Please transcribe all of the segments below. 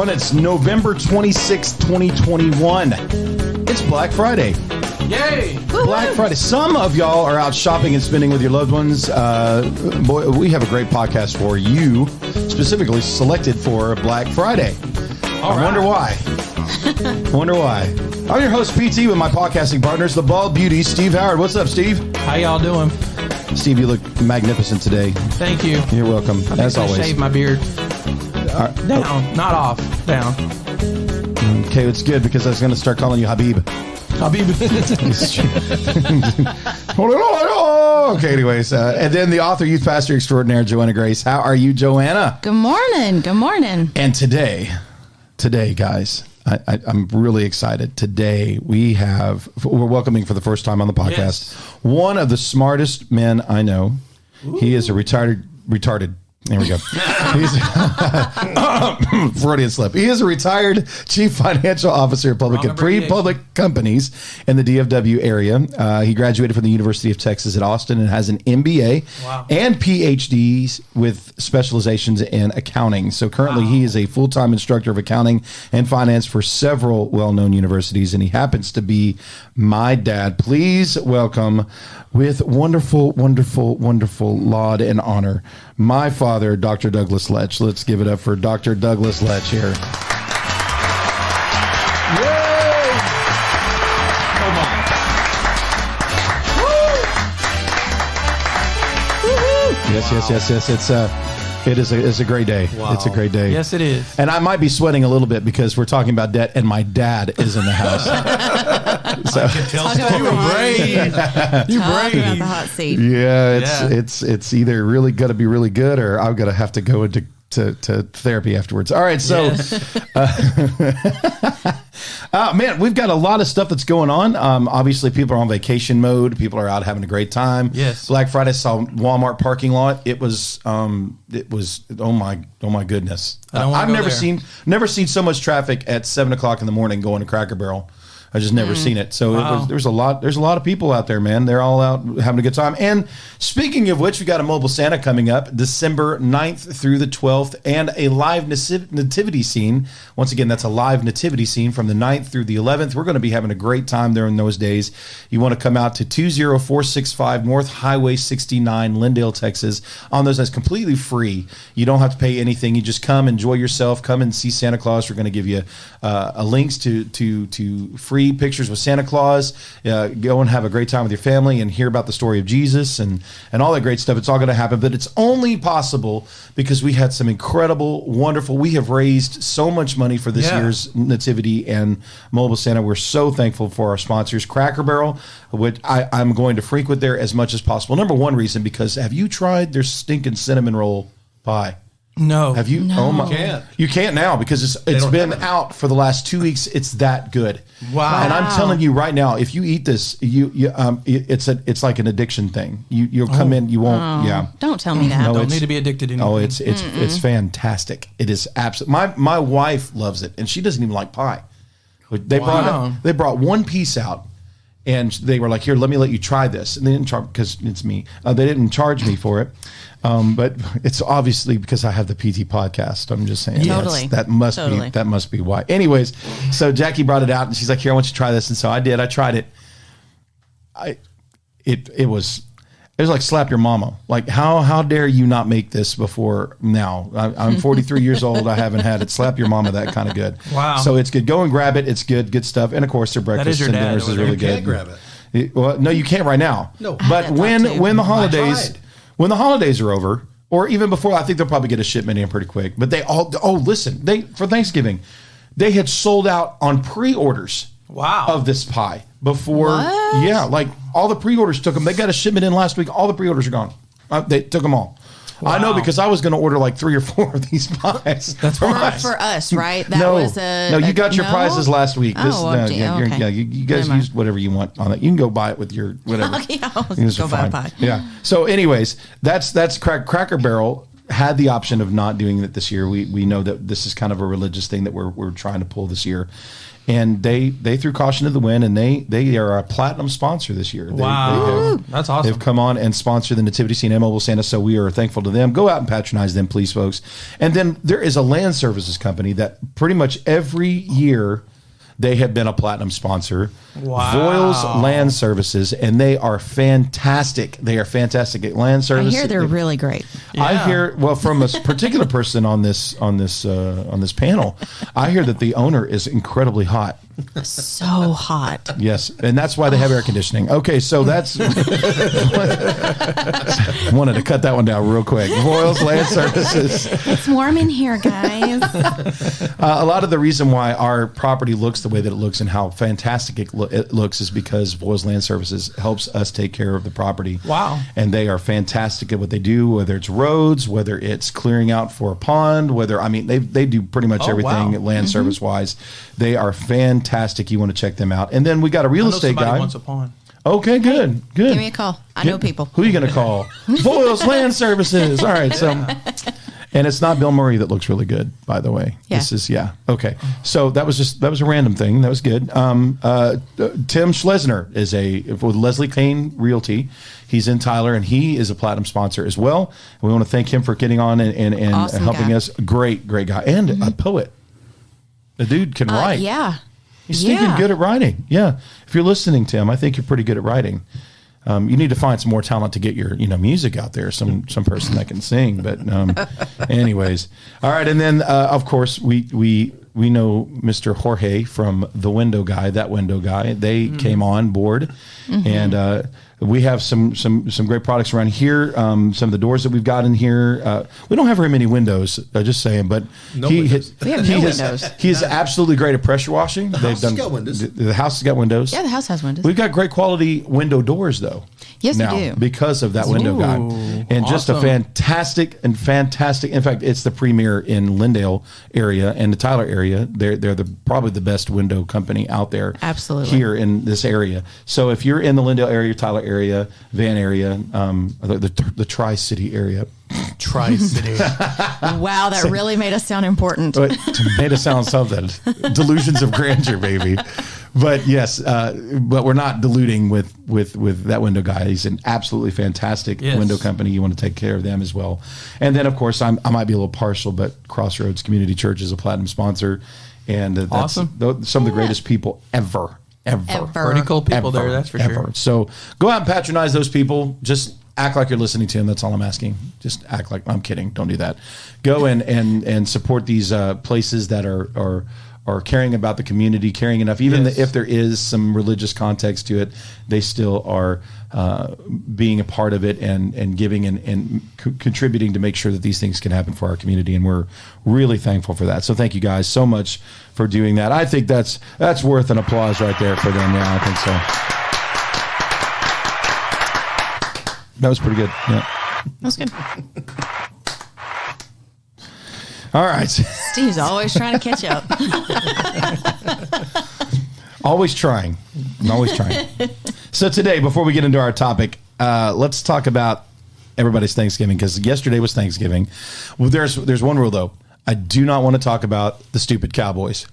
everyone. It's November 26th, 2021. It's Black Friday. Yay! Black Friday. Some of y'all are out shopping and spending with your loved ones. Boy, we have a great podcast for you, specifically selected for Black Friday. I wonder why. I'm your host, PT, with my podcasting partners, the Bald Beauty, Steve Howard. What's up, Steve? How y'all doing? Steve, you look magnificent today. Thank you. You're welcome, as always. Shave my beard. Down, not off. Down. Okay, it's good because I was going to start calling you Habib. Habib. Okay, anyways. And then the author, youth pastor extraordinaire, Joanna Grace. How are you, Joanna? Good morning. Good morning. And today, guys, I'm really excited. Today, we're welcoming for the first time on the podcast, one of the smartest men I know. Ooh. He is a retarded. There we go. He's Freudian slip. He is a retired chief financial officer of public companies in the DFW area. He graduated from the University of Texas at Austin and has an MBA and PhDs with specializations in accounting. So currently he is a full-time instructor of accounting and finance for several well-known universities, and he happens to be my dad. Please welcome, with wonderful, wonderful, wonderful laud and honor, my father, Dr. Douglas Letch. Let's give it up for Dr. Douglas Letch here. Yay! Come on. Woo! Yes. It's a great day. Wow. It's a great day. Yes, it is. And I might be sweating a little bit because we're talking about debt, and my dad is in the house. So you were brave. You brave. About the hot seat. Yeah, it's either really got to be really good, or I'm gonna have to go into therapy afterwards. All right, so man, we've got a lot of stuff that's going on. Obviously, people are on vacation mode. People are out having a great time. Yes. Black Friday saw Walmart parking lot. It was oh my goodness. I've never seen so much traffic at 7:00 in the morning going to Cracker Barrel. I just never seen it. So there's a lot of people out there, man. They're all out having a good time. And speaking of which, we got a mobile Santa coming up December 9th through the 12th, and a live nativity scene. Once again, that's a live nativity scene from the 9th through the 11th. We're going to be having a great time there in those days. You want to come out to 20465 North Highway 69, Lindale, Texas. On those, that's completely free. You don't have to pay anything. You just come, enjoy yourself, come and see Santa Claus. We're going to give you links to free pictures with Santa Claus. Go and have a great time with your family and hear about the story of Jesus and all that great stuff. It's all going to happen, but it's only possible because we had some incredible, wonderful. We have raised so much money for this year's Nativity and Mobile Santa. We're so thankful for our sponsors, Cracker Barrel, which I'm going to frequent there as much as possible. Number one reason, because have you tried their stinking cinnamon roll pie? No. Have you? No. Oh my! You can't now because it's been out for the last 2 weeks. It's that good. Wow! And I'm telling you right now, if you eat this, it's like an addiction thing. You'll come in, you won't. Oh, yeah. Don't tell me that. No, don't need to be addicted anymore. Oh, it's fantastic. It is absolutely. My wife loves it, and she doesn't even like pie. They brought one piece out. And they were like, "Here, let you try this." And they didn't charge because it's me. They didn't charge me for it, but it's obviously because I have the PT podcast. I'm just saying, totally. That must be why. Anyways, so Jackie brought it out, and she's like, "Here, I want you to try this." And so I did. I tried it. It was like slap your mama. Like how dare you not make this before now? I'm 43 years old. I haven't had it. Slap your mama that kind of good. Wow. So it's good. Go and grab it. It's good stuff. And of course, their breakfast and dinners is really good. You can't grab it. Well, no, you can't right now. No. But when the holidays are over, or even before, I think they'll probably get a shipment in pretty quick. But for Thanksgiving, they had sold out on pre-orders. Wow. Of this pie before. What? Yeah, like all the pre-orders took them. They got a shipment in last week. All the pre-orders are gone. They took them all. Wow. I know because I was going to order like 3 or 4 of these pies. That's right. For us, right? That no, was you got your prizes last week. You guys used whatever you want on it. You can go buy it with your whatever. Okay, I'll go buy a pie. Yeah. So anyways, that's Cracker Barrel. had the option of not doing it this year. We know that this is kind of a religious thing that we're trying to pull this year. And they threw caution to the wind, and they are a platinum sponsor this year. Wow. That's awesome. They've come on and sponsored the Nativity Scene at Mobile Santa, so we are thankful to them. Go out and patronize them, please, folks. And then there is a land services company that pretty much every year they have been a platinum sponsor. Wow. Voiles Land Services, and they are fantastic. They are fantastic at land services. I hear they're really great. Yeah. I hear, well, from a particular person on this panel, I hear that the owner is incredibly hot. So hot. Yes, and that's why they have air conditioning. Okay, so that's wanted to cut that one down real quick. Voiles Land Services. It's warm in here, guys. A lot of the reason why our property looks the way that it looks and how fantastic it looks is because Voiles Land Services helps us take care of the property. Wow. And they are fantastic at what they do, whether it's roads, whether it's clearing out for a pond, they do pretty much everything land service wise. They are fantastic. You want to check them out. And then we got a real estate guy. Wants a pond. Okay, good. Give me a call. I know people. Who are you going to call? Voiles Land Services. All right, so... And it's not Bill Murray that looks really good, by the way. Yeah. This is, okay. So that was a random thing. That was good. Tim Schlesner is with Leslie Kane Realty. He's in Tyler, and he is a platinum sponsor as well. And we want to thank him for getting on and Awesome helping guy. us. Great guy. And a poet. The dude can write. Yeah. He's stinking good at writing. Yeah. If you're listening, Tim, I think you're pretty good at writing. You need to find some more talent to get your music out there. Some person that can sing. But anyways, all right. And then of course we know Mr. Jorge from the Window Guy. That Window Guy. They came on board, and we have some great products around here. Some of the doors that we've got in here. We don't have very many windows. Just saying, but We have no windows. He is absolutely great at pressure washing. The house has got windows. The house has got windows. Yeah, the house has windows. We've got great quality window doors, though. Yes, we now, do. because of that Window Guy, and just a awesome. fantastic. In fact, it's the premier in Lindale area and the Tyler area. They're probably the best window company out there. Absolutely. Here in this area. So if you're in the Lindale area, Tyler area, Van area, the Tri-City area. Tri-City. Wow, that really made us sound important. But made us sound something. Delusions of grandeur, baby. But yes, but we're not diluting with that Window Guy. He's an absolutely fantastic window company. You want to take care of them as well. And then, of course, I might be a little partial, but Crossroads Community Church is a platinum sponsor. And that's awesome. Some of the greatest people ever. Pretty cool people there, that's for sure. So go out and patronize those people. Just act like you're listening to them. That's all I'm asking. Just act like I'm kidding. Don't do that. Go and support these places that are caring about the community, caring enough. Even if there is some religious context to it, they still are being a part of it and giving and contributing to make sure that these things can happen for our community. And we're really thankful for that. So thank you guys so much for doing that. I think that's worth an applause right there for them. Yeah, I think so. That was pretty good. Yeah. That was good. All right. Steve's always trying to catch up. Always trying. So today, before we get into our topic, let's talk about everybody's Thanksgiving, because yesterday was Thanksgiving. Well, there's one rule though. I do not want to talk about the stupid Cowboys.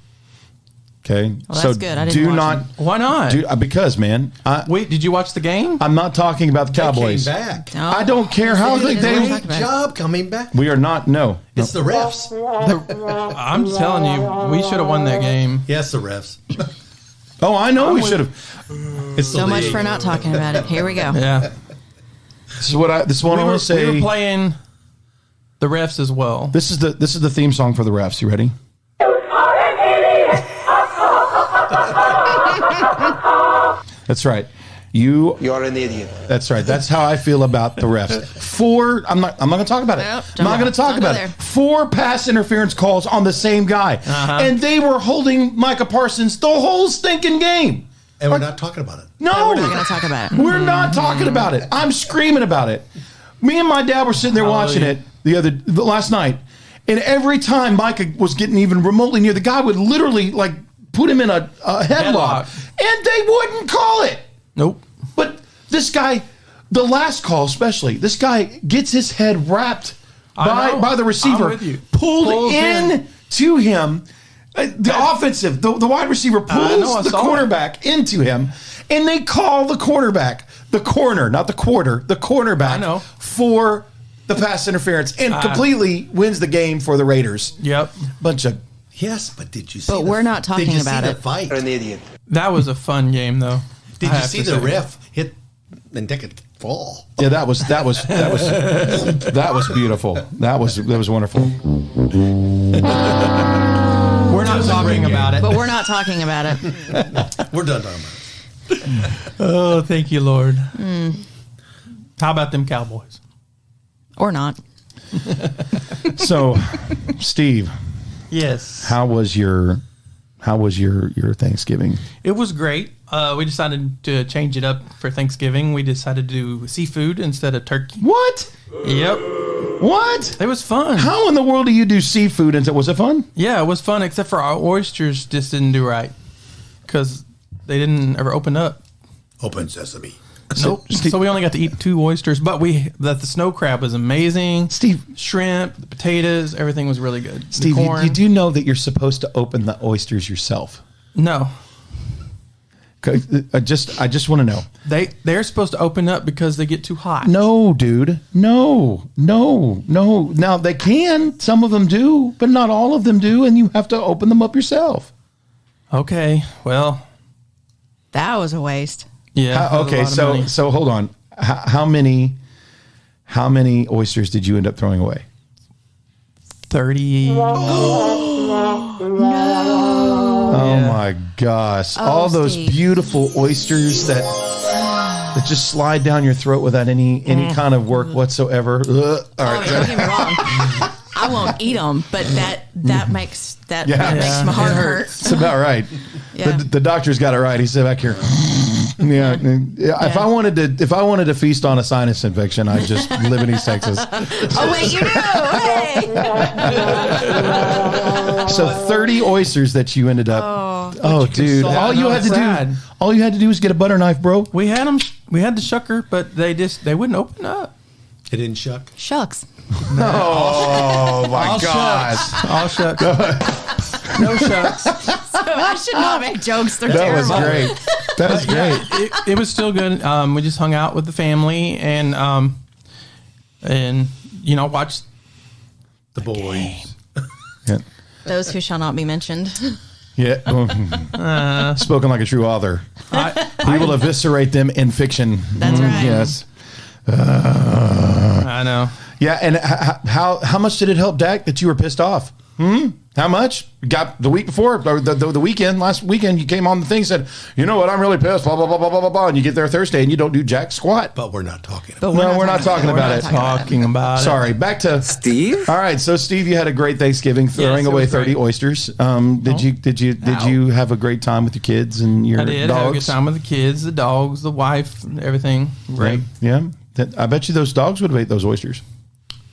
Okay, well, that's good. I didn't watch them. Why not? Because, man. Wait, did you watch the game? I'm not talking about the Cowboys. They came back. No. I don't care how They didn't Great job coming back. We are not. No. It's the refs. I'm telling you, we should have won that game. Yes, the refs. Oh, I know we should have. It's the So much league. for not talking about it. Here we go. Yeah. This is what I want to say. We were playing the refs as well. This is the theme song for the refs. You ready? That's right. You're an idiot. That's right. That's how I feel about the refs. I'm not going to talk about it. Nope, I'm not going to talk about it. 4 pass interference calls on the same guy. And they were holding Micah Parsons the whole stinking game. And we're not talking about it. No. We're not going to talk about it. We're not talking about it. I'm screaming about it. Me and my dad were sitting there watching it the last night. And every time Micah was getting even remotely near, the guy would literally put him in a headlock. And they wouldn't call it. Nope. But this guy, the last call especially, this guy gets his head wrapped by the receiver, I'm with you. pulled in to him. The offensive, the wide receiver pulls the cornerback into him, and they call the cornerback, the corner, not the quarter, the cornerback for the pass interference, and completely wins the game for the Raiders. Yep. Bunch of yes, but did you see? But we're not talking about it. Fight? You're an idiot. That was a fun game, though. Did you see the ref hit and take it fall? Yeah, that was beautiful. That was wonderful. We're not talking about it. But we're not talking about it. We're done talking about it. Oh, thank you, Lord. How about them Cowboys? Or not. So, Steve. Yes. How was your Thanksgiving? It was great. We decided to change it up for Thanksgiving. We decided to do seafood instead of turkey. What? Yep. What? It was fun. How in the world do you do seafood? Was it fun? Yeah, it was fun, except for our oysters just didn't do right because they didn't ever open up. Open sesame. Nope. So we only got to eat 2 oysters, but the snow crab was amazing. Steve, shrimp, the potatoes, everything was really good. Steve, you do know that you're supposed to open the oysters yourself. No. I just want to know. They're supposed to open up because they get too hot. No, dude. No. Now they can. Some of them do, but not all of them do, and you have to open them up yourself. Okay. Well, that was a waste. Yeah. Okay. So hold on. How many oysters did you end up throwing away? 30. Oh my gosh. All those beautiful oysters that just slide down your throat without any kind of work whatsoever. All right. Don't get me wrong. I won't eat them, but that makes my heart hurt. It's about right. Yeah. The doctor's got it right. He said back here. Yeah. If I wanted to feast on a sinus infection, I'd just live in East Texas. Oh wait, you do. Hey. So 30 oysters that you ended up. Oh, dude! All you had to do was get a butter knife, bro. We had them. We had the shucker, but they wouldn't open up. It didn't shuck. Shucks. Oh my gosh! All shucks. No shucks. I should not make jokes. They're that terrible. was great. That was great. It was still good. We just hung out with the family and watched the boys. Yeah. Those who shall not be mentioned. Yeah. Spoken like a true author. He will eviscerate them in fiction. That's right. Yes. I know. Yeah, and how much did it help Dak that you were pissed off? How much? Got the week before, or the weekend, last weekend, you came on the thing and said, you know what, I'm really pissed, blah, blah, blah, blah, blah, blah, blah, and you get there Thursday and you don't do jack squat. But we're not talking about it. We're not talking about it. Sorry, back to Steve. All right, so Steve, you had a great Thanksgiving throwing away 30 oysters. Did you have a great time with your kids and your dogs? I did have a good time with the kids, the dogs, the wife, everything. Great. Yeah. I bet you those dogs would have ate those oysters.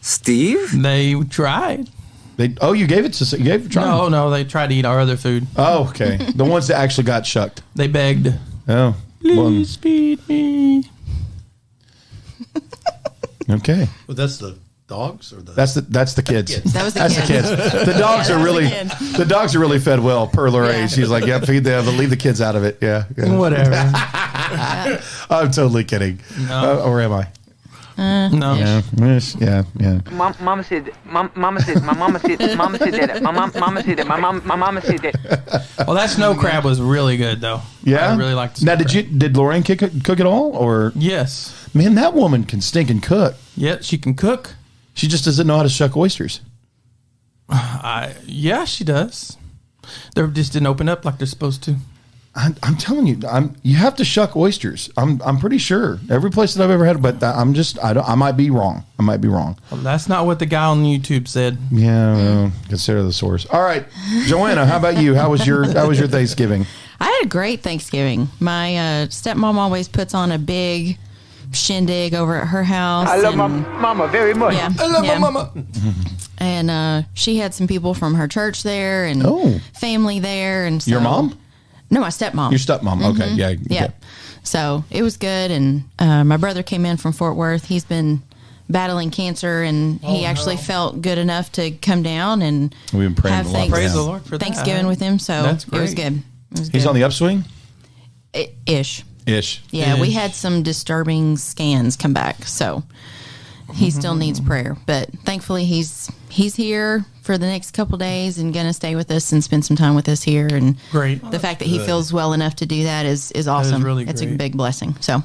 Steve? They tried. You gave it to you gave it a try? No, they tried to eat our other food. Oh, okay. The ones that actually got shucked. They begged. Oh. Please feed me. Okay. Well, that's the dogs or that's the kids. That was the kids. The dogs are really fed well per Lorraine. She's like, yeah, feed them, but leave the kids out of it. Yeah. Whatever. I'm totally kidding. No. Or am I? No. Yeah. Mama said that. My mama said that. Well, that snow crab was really good, though. Yeah. I really liked it. Now, did Lorraine cook it all, or? Yes. Man, that woman can stink and cook. Yeah, she can cook. She just doesn't know how to shuck oysters. Yeah, she does. They just didn't open up like they're supposed to. I'm telling you, you have to shuck oysters. I'm pretty sure every place that I've ever had, but I might be wrong. Well, that's not what the guy on YouTube said. Yeah, well, consider the source. All right, Joanna, how about you? How was your Thanksgiving? I had a great Thanksgiving. My stepmom always puts on a big shindig over at her house. I love my mama very much. Yeah, I love my mama. And she had some people from her church there and family there. And so, your mom? No, my stepmom. Your stepmom. Okay, yeah. So it was good. And my brother came in from Fort Worth. He's been battling cancer, and he actually felt good enough to come down and we've been praying have a lot for Praise him. the Lord for Thanksgiving that. with him. So That's it was great. good. It was He's good. on the upswing? Ish. Yeah, we Ish. had some disturbing scans come back, so he still needs prayer. But thankfully, he's here for the next couple days and going to stay with us and spend some time with us here. And Great. the fact that he feels well enough to do that is awesome. really It's a great. big blessing. So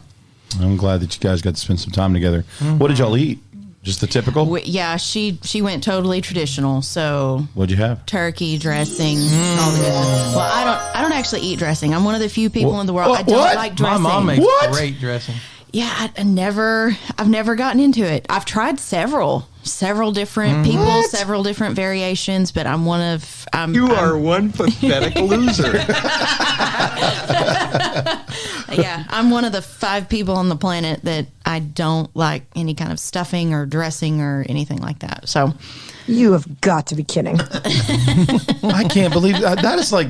I'm glad that you guys got to spend some time together. What did y'all eat? Just the typical? yeah, she went totally traditional. So What'd you have? turkey dressing, all the good stuff. Well, I don't actually eat dressing. I'm one of the few people in the world I don't What? like My dressing. mom makes What? great dressing. Yeah, I've never gotten into it. I've tried several different people, several different variations, but I'm one of You are one pathetic loser. yeah, I'm one of the 5 people on the planet that I don't like any kind of stuffing or dressing or anything like that. So You have got to be kidding. I can't believe that is like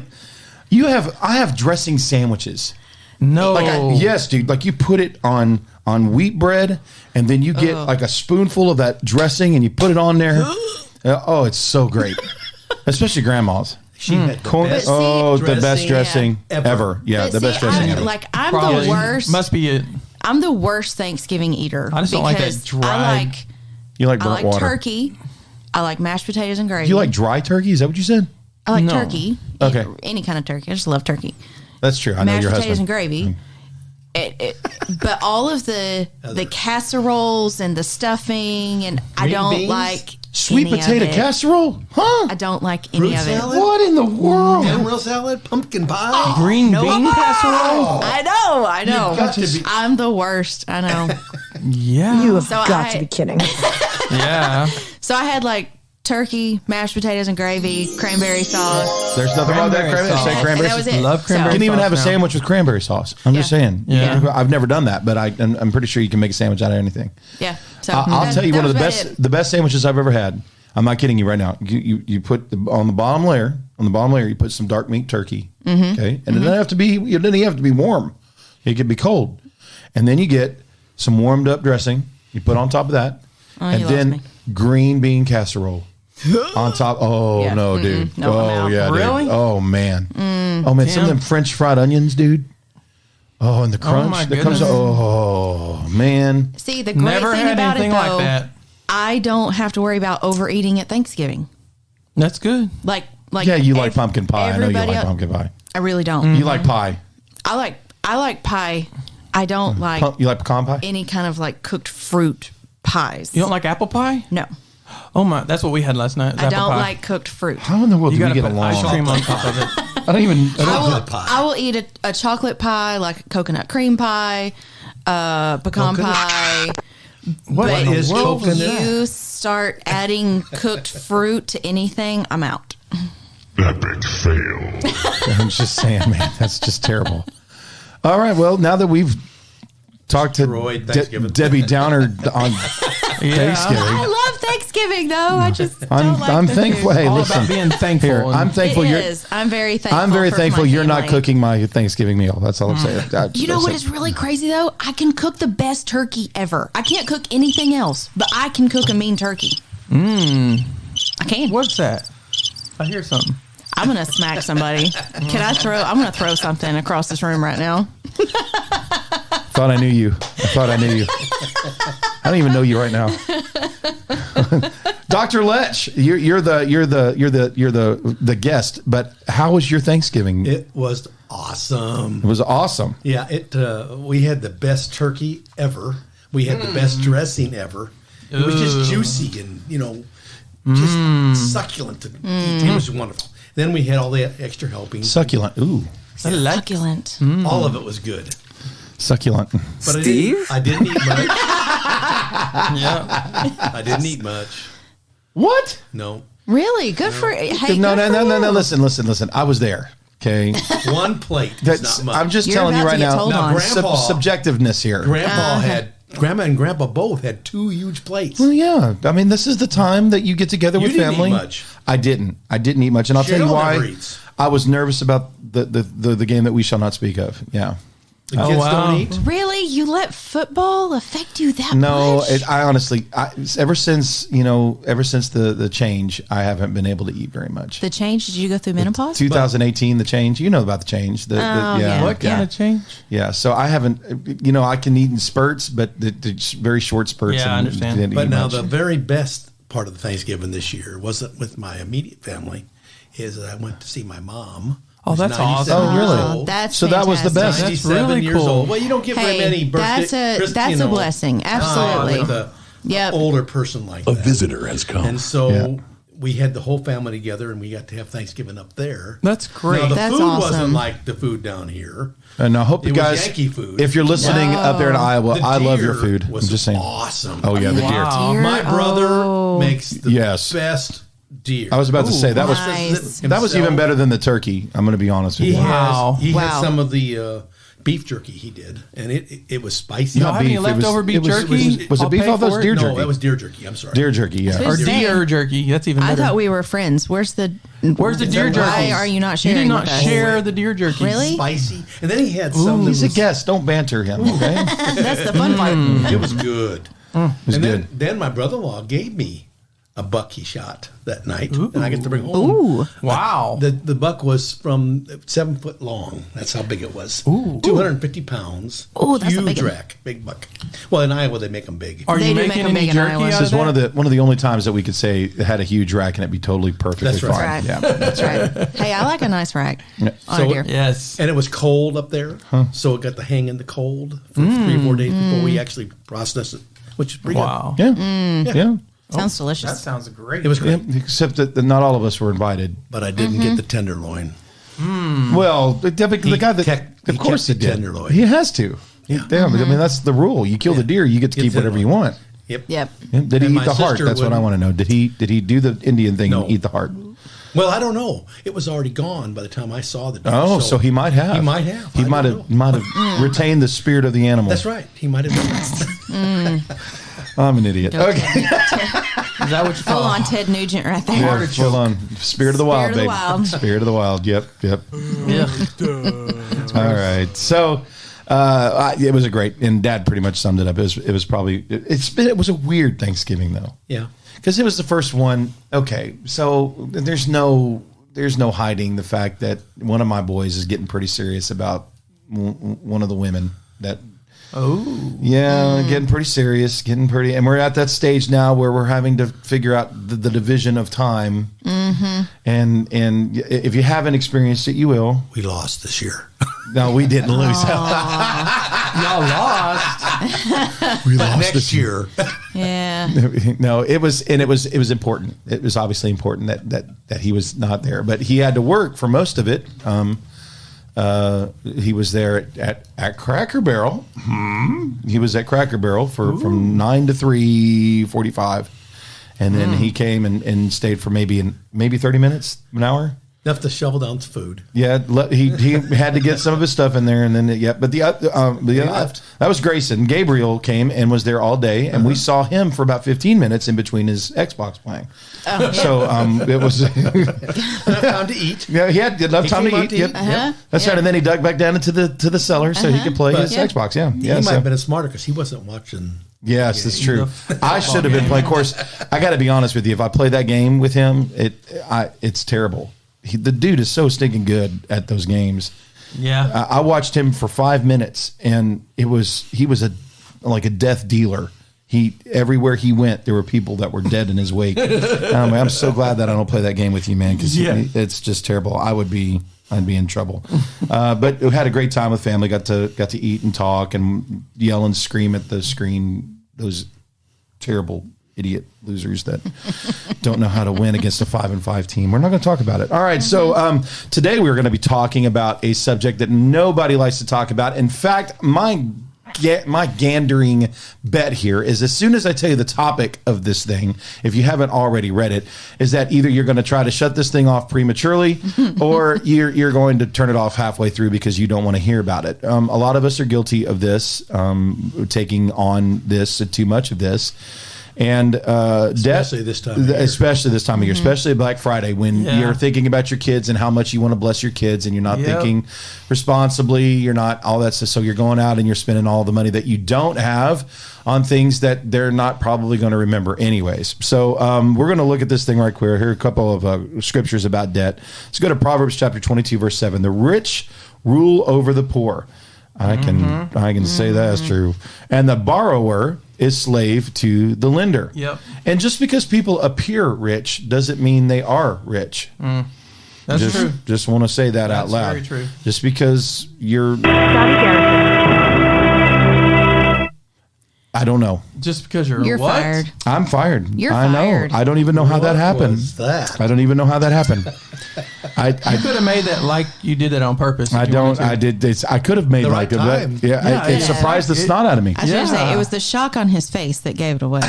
I have dressing sandwiches. No. Yes, dude. Like you put it on wheat bread, and then you get like a spoonful of that dressing, and you put it on there. Oh, it's so great, especially grandma's. She had the Corn- best the best dressing dressing ever. ever. Yeah, But the best see, dressing ever. I'm Probably. the worst. Must be it. I'm the worst Thanksgiving eater. I just don't like that because dried- You like I burnt like water. turkey. I like mashed potatoes and gravy. You like dry turkey? Is that what you said? I like No. turkey. Okay. Any kind of turkey. I just love turkey. That's true. I know Mashed your potatoes husband. and gravy. But all of the casseroles and the stuffing, and I Green don't beans? like Sweet any of potato it. casserole? Huh? I don't like Fruit any of it. salad? What in the world? Emerald salad, pumpkin pie. Green bean casserole? I know. You've got to be- I'm the worst. I know. Yeah. You have So got I- to be kidding. Yeah. So I had like turkey, mashed potatoes and gravy, cranberry sauce. There's nothing wrong with that Cranberry cranberry. sauce. Say And cranberry that was sauce. it. Love So- cranberry You can even sauce have a now. sandwich with cranberry sauce. I'm just saying. Yeah. I've never done that, but I'm pretty sure you can make a sandwich out of anything. Yeah. So I'll tell you that one of the was about it. best sandwiches I've ever had. I'm not kidding you right now. You put on the bottom layer you put some dark meat turkey. Mm-hmm. Okay, and it doesn't have to be warm. It could be cold, and then you get some warmed up dressing. You put on top of that, Oh, and you lost then me. green bean casserole on top. Oh Yeah. no, dude! No, I'm oh out. yeah, Really? dude. Oh man. Oh man, some of them French fried onions, dude. Oh, and the crunch my that comes. goodness. Oh man. See, the great Never thing had about it anything though, like that. I don't have to worry about overeating at Thanksgiving. That's good. Like Yeah, you like pumpkin pie. I know you everybody like else- pumpkin pie. I really don't. You like pie. I like pie. I don't like You like pecan pie? any kind of like cooked fruit pies. You don't like apple pie? No, Oh my, that's what we had last night. was I apple don't pie. like cooked fruit. How in the world You do we got to get put along? ice cream on top of it. I don't even. Chocolate pie. I will eat a chocolate pie, like a coconut cream pie, pecan pie. What But is if coconut? you start adding cooked fruit to anything, I'm out. Epic fail. I'm just saying, man, that's just terrible. All right, well, now that we've talked to Destroyed Thanksgiving. Debbie Downer on Thanksgiving, I love Thanksgiving, though. I just don't like I'm the thankful. food. Hey, All listen, about being thankful. here, I'm thankful. It You're. is. I'm very thankful. I'm very for thankful my you're not family. cooking my Thanksgiving meal. That's all I'm saying. You know what is really crazy though? I can cook the best turkey ever. I can't cook anything else, but I can cook a mean turkey. I can. What's that? I hear something. I'm gonna smack somebody. Can I throw? I'm gonna throw something across this room right now. Thought I knew you. I thought I knew you. I don't even know you right now. Dr. Letch, you're the guest, but how was your Thanksgiving? It was awesome. It was awesome. Yeah, we had the best turkey ever. We had the best dressing ever. It was just juicy and just succulent to eat. It was wonderful. Then we had all the extra helpings. Succulent. Ooh, Succulent. All of it was good. succulent. But Steve? I didn't eat much. Yeah. I didn't eat much. What? No. Really good for. Hey, No. good for you. Listen. I was there. Okay. One plate is That's. not much. I'm just You're telling you about right to get now. told on. Grandpa- Subjectiveness here. Grandma and Grandpa both had 2 huge plates. Well, yeah. I mean, this is the time that you get together with didn't eat family. much. I didn't eat much, and I'll tell you Cheryl why. never eats. I was nervous about the game that we shall not speak of. Yeah. The kids don't eat. Really? You let football affect you that No, much? I honestly, ever since the change, I haven't been able to eat very much. The change? Did you go through menopause? 2018, the change. You know about the change. Yeah. What kind of change? Yeah, so I haven't. I can eat in spurts, but it's very short spurts. Yeah, I understand. But now the very best part of the Thanksgiving this year wasn't with my immediate family. Is that I went to see my mom. Oh, that's awesome. Oh, really? That's so that was the best. 97 really years cool. old. Well, you don't get very many birthday. That's a blessing. Absolutely. With an older person like that. A visitor has come. And so we had the whole family together, and we got to have Thanksgiving up there. That's great. Now, the That's food awesome. wasn't like the food down here. And I hope you It was guys, Yankee food. if you're listening up there in Iowa, The I love your deer food. I'm was just saying. awesome. Oh yeah, the Wow. deer. My brother makes the Yes. best deer. I was about to say that was Nice. that was even better than the turkey. I'm going to be honest with He you. Wow. has Wow. some of the beef jerky he did, and it was spicy. Y'all have any beef, it leftover was- beef it was- jerky? was it I'll beef? pay Oh, that was for it. deer No, jerky. that was deer jerky. I'm sorry. Deer jerky, yeah. Or Who's deer that? jerky. That's even I better. thought we were friends. Where's the deer jerky? Why are you not sharing You do not with us? share the deer jerky. Really? Spicy, and then he had some. that He's a was- guest. Don't banter him, okay? That's the fun part. It was good. was and good. then my brother-in-law gave me a buck he shot that night, and I get to bring home. Ooh. Wow. The buck was from 7 foot long. That's how big it was. 250 pounds. Ooh, that's a huge big one. rack, big buck. Well, in Iowa they make them big. Are They you do make making them any big in jerky Iowa. out This of is that? one of the only times that we could say it had a huge rack and it'd be totally perfectly That's right. fine. That's right. Yeah. That's right. Hey, I like a nice rack on So- a deer. Yes. And it was cold up there, so it got to hang in the cold for 3 or 4 days before we actually processed it, which is pretty Wow. Yeah. Yeah. Sounds delicious. That sounds great. good. It was great, Yeah, except that not all of us were invited. but I didn't get the tenderloin. Well, the guy that, kept- of he course, kept it the did. tenderloin. He has to. Yeah. Damn, I mean that's the rule. You kill the deer, you get to Get keep whatever you tenderloin. want. Yep. Yep. Yeah, did he And eat my the heart? sister That's what I want to know. Did he do the Indian thing No. and eat the heart? Well, I don't know. It was already gone by the time I saw the deer. Oh, so he might have. He might have. He I might don't have know. might have retained the spirit of the animal. That's right. He might have. I'm an idiot. Okay. Is that what you Full call on Ted Nugent right there. Yeah, full on. Spirit of the wild, Spirit of the baby. wild. Spirit of the wild. Yep. Yeah. All right. So it was a great, and Dad pretty much summed it up. It was probably it was a weird Thanksgiving though, Yeah. because it was the first one. Okay, so there's no hiding the fact that one of my boys is getting pretty serious about one of the women that. Oh. Yeah, getting pretty serious, and we're at that stage now where we're having to figure out the division of time. Mm-hmm. And if you haven't experienced it, you will. We lost this year. No, we didn't lose. Y'all lost. We But next year. Yeah. No, it was important. It was obviously important that he was not there, but he had to work for most of it. He was there at Cracker Barrel. He was at Cracker Barrel from 9 to 3:45, and then he came and stayed for maybe 30 minutes, an hour. Enough to shovel down some food. Yeah, he had to get some of his stuff in there, and then but left. that was Grayson. Gabriel came and was there all day, and we saw him for about 15 minutes in between his Xbox playing. Oh, So it was Enough time to eat. yeah, he had enough He time came to out eat. to Yep. eat. Uh-huh. That's right, and then he dug back down into the cellar so he could play his Yeah. Xbox. Yeah, He yeah. might So, have been smarter because he wasn't watching. yes, that's true. I should have been playing. Of course, I got to be honest with you. If I play that game with him, it's terrible. The dude is so stinking good at those games. Yeah. I watched him for 5 minutes, and he was like a death dealer. Everywhere he went, there were people that were dead in his wake. I'm so glad that I don't play that game with you, man, because it's just terrible. I'd be in trouble. But we had a great time with family. Got to eat and talk and yell and scream at the screen. Those terrible idiot losers that don't know how to win against a 5-5 team. We're not going to talk about it. All right. So today we're going to be talking about a subject that nobody likes to talk about. In fact, my gandering bet here is as soon as I tell you the topic of this thing, if you haven't already read it, is that either you're going to try to shut this thing off prematurely or you're going to turn it off halfway through because you don't want to hear about it. A lot of us are guilty of this, taking on this, too much of this. And especially this time of year. Especially this time of year, especially Black Friday, when you're thinking about your kids and how much you want to bless your kids, and you're not thinking responsibly, you're not all that stuff. So you're going out and you're spending all the money that you don't have on things that they're not probably going to remember anyways. So we're going to look at this thing right quick. Here are a couple of scriptures about debt. Let's go to Proverbs chapter 22, verse 7. The rich rule over the poor. I can say that's true. And the borrower is slave to the lender. Yep. And just because people appear rich doesn't mean they are rich. That's true. Just want to say that out loud. Very true. Just because you're... I don't know. Just because you're what? Fired. I'm fired. You're I fired. know. I don't even know how that happened. Was that? I don't even know how that happened. I could have made that like you did that on purpose. I don't. I did. I could have made The like right time. it surprised the snot out of me. I was going to say, it was the shock on his face that gave it away.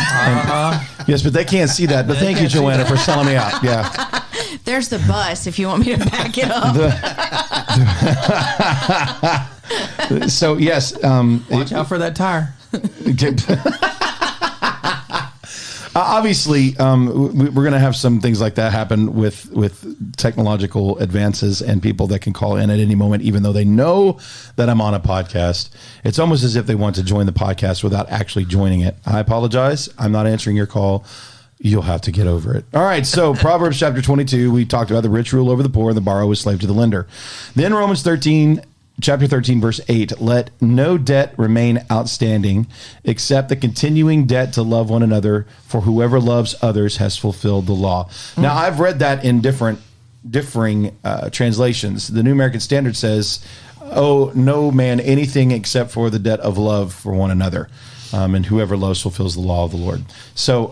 Yes, but they can't see that. But thank you, Joanna, for selling me out. Yeah. There's the bus if you want me to back it up. So yes, Watch out for that tire. Obviously, we're going to have some things like that happen with technological advances and people that can call in at any moment, even though they know that I'm on a podcast. It's almost as if they want to join the podcast without actually joining it. I apologize. I'm not answering your call. You'll have to get over it. All right. So Proverbs chapter 22, we talked about the rich rule over the poor and the borrower is slave to the lender. Then Romans 13, chapter 13, verse 8, let no debt remain outstanding except the continuing debt to love one another, for whoever loves others has fulfilled the law. Now, I've read that in differing translations. The New American Standard says, oh, no man anything except for the debt of love for one another. And whoever loves fulfills the law of the Lord. So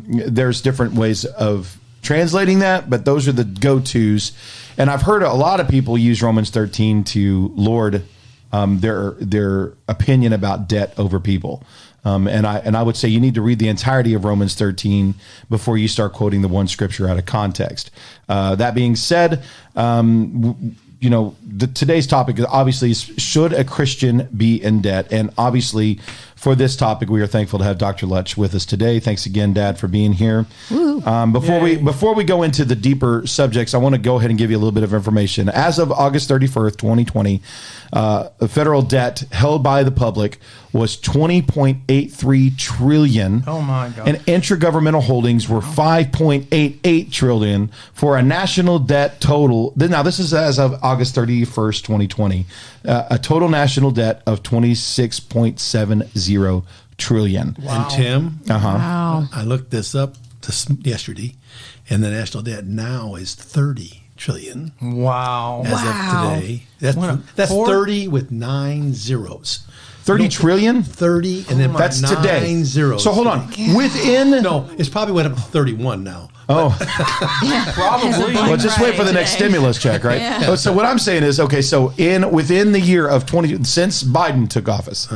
there's different ways of translating that, but those are the go-tos. And I've heard a lot of people use Romans 13 to lord their opinion about debt over people. And I would say you need to read the entirety of Romans 13 before you start quoting the one scripture out of context. That being said, today's topic obviously is, should a Christian be in debt? And obviously, for this topic, we are thankful to have Dr. Lutch with us today. Thanks again, Dad, for being here. Before we go into the deeper subjects, I want to go ahead and give you a little bit of information. As of August 31st, 2020, the federal debt held by the public was $20.83 trillion. Oh my God! And intragovernmental holdings were $5.88 trillion for a national debt total. Now, this is as of August 31st, 2020, a total national debt of $26.70 trillion. Wow. And Tim, Wow. I looked this up yesterday, and the national debt now is $30 trillion. Wow! As of today, that's 30 with 9 zeros. 30 trillion? 30, and then that's 9 today. zeros. So hold on. Within no, it's probably went up to 31 now. Oh, Probably. well, just wait for the next stimulus check, right? Yeah. Oh, so what I'm saying is, okay, so within the year of 20, since Biden took office,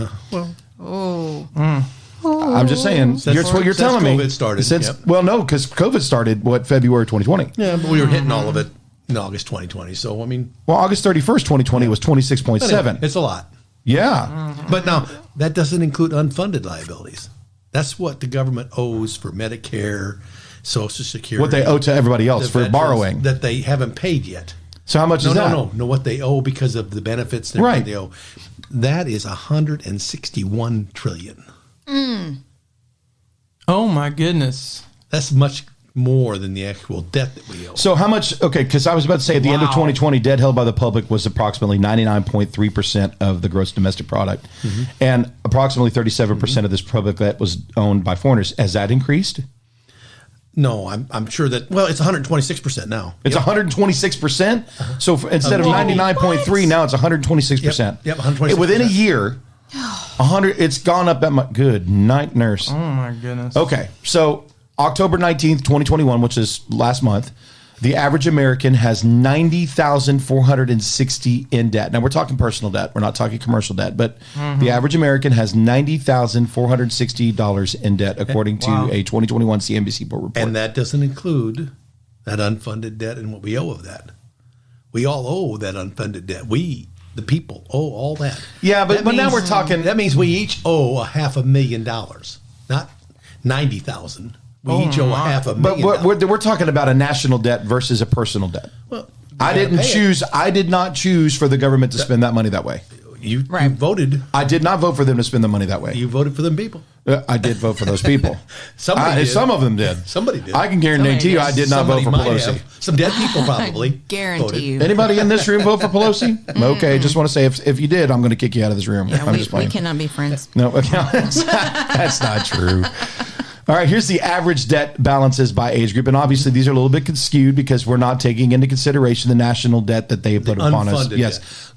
I'm just saying, that's what you're telling me. COVID started. Well, no, because COVID started, February 2020. Yeah, but we were hitting all of it in August 2020. So, I mean. Well, August 31st, 2020 was 26.7. Anyway, it's a lot. Yeah. But now, that doesn't include unfunded liabilities. That's what the government owes for Medicare, Social Security. What they owe to everybody else for borrowing. That they haven't paid yet. So how much is that? No, what they owe because of the benefits and everything they owe. That is $161 trillion. Oh my goodness! That's much more than the actual debt that we owe. So how much? Okay, because I was about to say at the end of 2020, debt held by the public was approximately 99.3% of the gross domestic product, and approximately 37% of this public debt was owned by foreigners. Has that increased? No, I'm sure that. Well, it's 126% now. It's 126%. So instead of 99.3, now it's 126%. Yep, 126%. Within a year, 100. It's gone up that much. Good night, nurse. Oh my goodness. Okay, so October 19th, 2021, which is last month, the average American has $90,460 in debt. Now, we're talking personal debt. We're not talking commercial debt. But the average American has $90,460 in debt, according to a 2021 CNBC report. And that doesn't include that unfunded debt and what we owe of that. We all owe that unfunded debt. We, the people, owe all that. Yeah, but now we're talking. That means we each owe $500,000. $90,000. We each owe $500,000. But we're talking about a national debt versus a personal debt. Well, I didn't choose. I did not choose for the government to spend that money that way. You voted. I did not vote for them to spend the money that way. You voted for them people. I did vote for those people. Some of them did. Somebody did. I can guarantee you I did not vote for Pelosi. Some dead people probably. Guarantee you. Anybody in this room vote for Pelosi? Okay, just want to say if you did, I'm going to kick you out of this room. Yeah, I'm just we playing. cannot be friends. No, that's not true. All right, here's the average debt balances by age group. And obviously, these are a little bit skewed because we're not taking into consideration the national debt that they put upon us. Yes.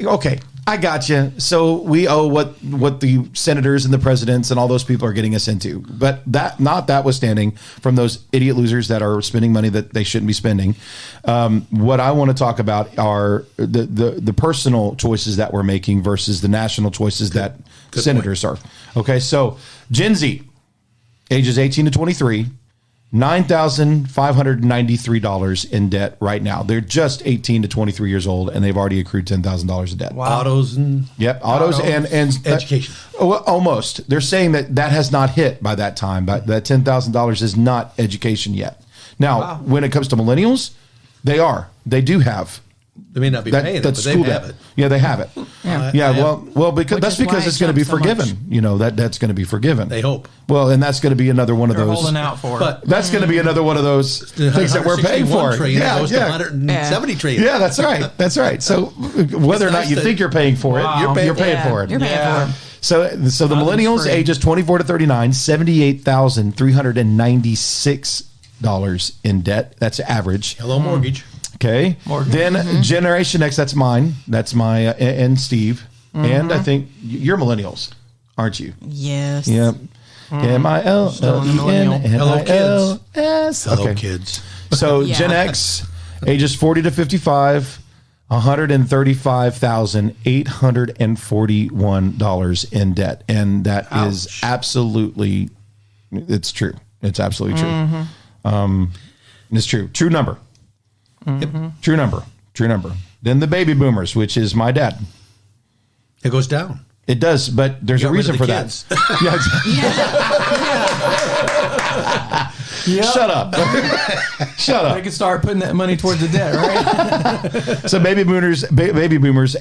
Okay, I got you. So we owe what the senators and the presidents and all those people are getting us into. But notwithstanding from those idiot losers that are spending money that they shouldn't be spending, what I want to talk about are the personal choices that we're making versus the national choices that senators are. Okay, so Gen Z, ages 18 to 23, $9,593 in debt right now. They're just 18 to 23 years old, and they've already accrued $10,000 in debt. Wow. Autos and education. Almost. They're saying that has not hit by that time, but that $10,000 is not education yet. Now, when it comes to millennials, they do have. They may not be paying it, but they have it. Yeah, they have it. Well, because that's because it's going to be forgiven. That's going to be forgiven. They hope. Well, and that's going to be another one of those. Holding out for. But that's going to be another one of those things that we're paying for. Goes to 170 trillion. Yeah, that's right. That's right. So whether or not you think you're paying for it, you're paying for it. You're paying for it. So the millennials, ages 24 to 39, $78,396 in debt. That's average. Hello, mortgage. Okay. Then Generation X, that's mine. That's my, and Steve. And I think you're millennials, aren't you? Yes. Yep. M-I-L-L-E-N-N-I-L-S. Hello, kids. So Gen X, ages 40 to 55, $135,841 in debt. And that is absolutely, it's true. It's absolutely true. It's true. True number. True number. Then the baby boomers, which is my dad. It goes down. It does, but there's a reason for that. Shut up. Shut up. They can start putting that money towards the debt, right? So baby boomers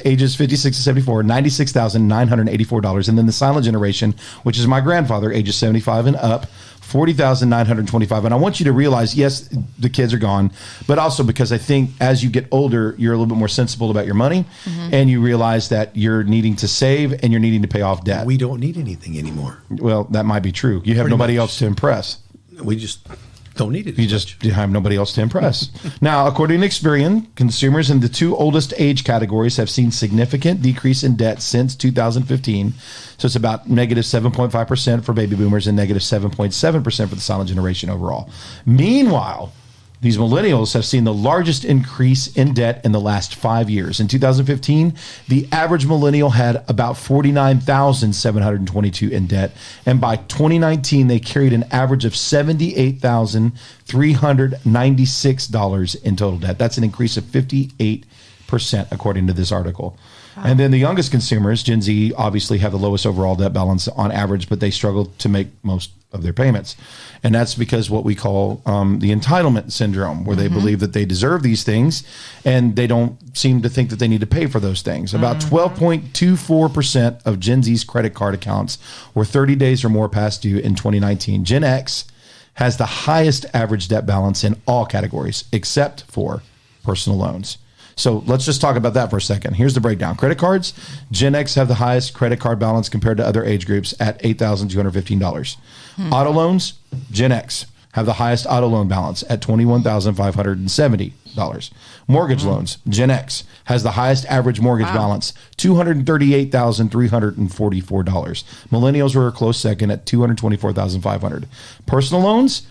ages 56 to 74, $96,984. And then the silent generation, which is my grandfather, ages 75 and up, $40,925. And I want you to realize, yes, the kids are gone, but also because I think as you get older, you're a little bit more sensible about your money, and you realize that you're needing to save and you're needing to pay off debt. We don't need anything anymore. Well, that might be true. You have nobody else to impress. We just don't need it. You have nobody else to impress. Now, according to Experian, consumers in the two oldest age categories have seen significant decrease in debt since 2015. So it's about negative 7.5% for baby boomers and negative 7.7% for the silent generation overall. Meanwhile, these millennials have seen the largest increase in debt in the last 5 years. In 2015, the average millennial had about $49,722 in debt. And by 2019, they carried an average of $78,396 in total debt. That's an increase of 58%, according to this article. And then the youngest consumers, Gen Z, obviously have the lowest overall debt balance on average, but they struggle to make most of their payments. And that's because what we call the entitlement syndrome, where they believe that they deserve these things and they don't seem to think that they need to pay for those things. About 12.24% of Gen Z's credit card accounts were 30 days or more past due in 2019. Gen X has the highest average debt balance in all categories except for personal loans. So let's just talk about that for a second. Here's the breakdown. Credit cards, Gen X have the highest credit card balance compared to other age groups at $8,215. Auto loans, Gen X have the highest auto loan balance at $21,570. Mortgage loans, Gen X has the highest average mortgage balance, $238,344. Millennials were a close second at $224,500. Personal loans,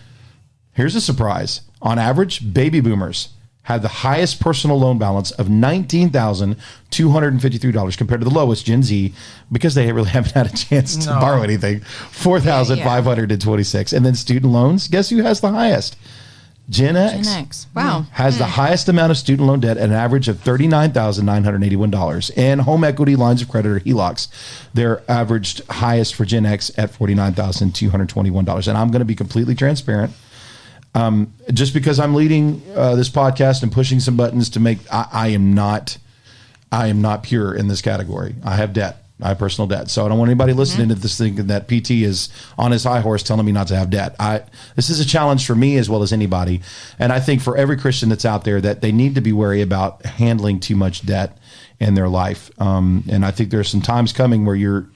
here's a surprise. On average, baby boomers had the highest personal loan balance of $19,253 compared to the lowest, Gen Z, because they really haven't had a chance to borrow anything, $4,526. And then student loans, guess who has the highest? Gen X. Gen X. Wow. Has the highest amount of student loan debt at an average of $39,981. And home equity lines of credit, or HELOCs, they're averaged highest for Gen X at $49,221. And I'm going to be completely transparent. Just because I'm leading this podcast and pushing some buttons to make, I am not pure in this category. I have debt. I have personal debt. So I don't want anybody listening to this thinking that PT is on his high horse telling me not to have debt. This is a challenge for me as well as anybody. And I think for every Christian that's out there that they need to be wary about handling too much debt in their life. And I think there's some times coming where you're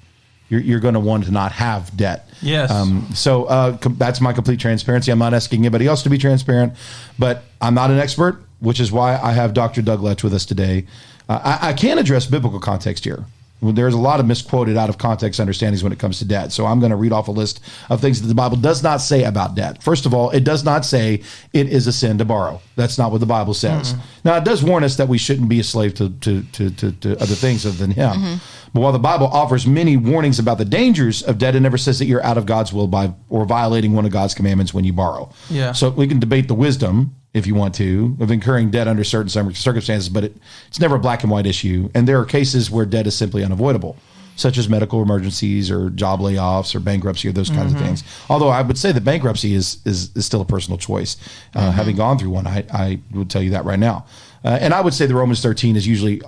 going to want to not have debt. Yes. So that's my complete transparency. I'm not asking anybody else to be transparent, but I'm not an expert, which is why I have Dr. Doug Letch with us today. I can address biblical context here. There's a lot of misquoted out of context understandings when it comes to debt. So I'm going to read off a list of things that the Bible does not say about debt. First of all, it does not say it is a sin to borrow. That's not what the Bible says. Now, it does warn us that we shouldn't be a slave to other things other than him. But while the Bible offers many warnings about the dangers of debt, it never says that you're out of God's will by or violating one of God's commandments when you borrow. Yeah. So we can debate the wisdom, if you want to, of incurring debt under certain circumstances, but it's never a black and white issue. And there are cases where debt is simply unavoidable, such as medical emergencies or job layoffs or bankruptcy or those kinds of things. Although I would say that bankruptcy is still a personal choice. Having gone through one, I would tell you that right now. And I would say the Romans 13 is usually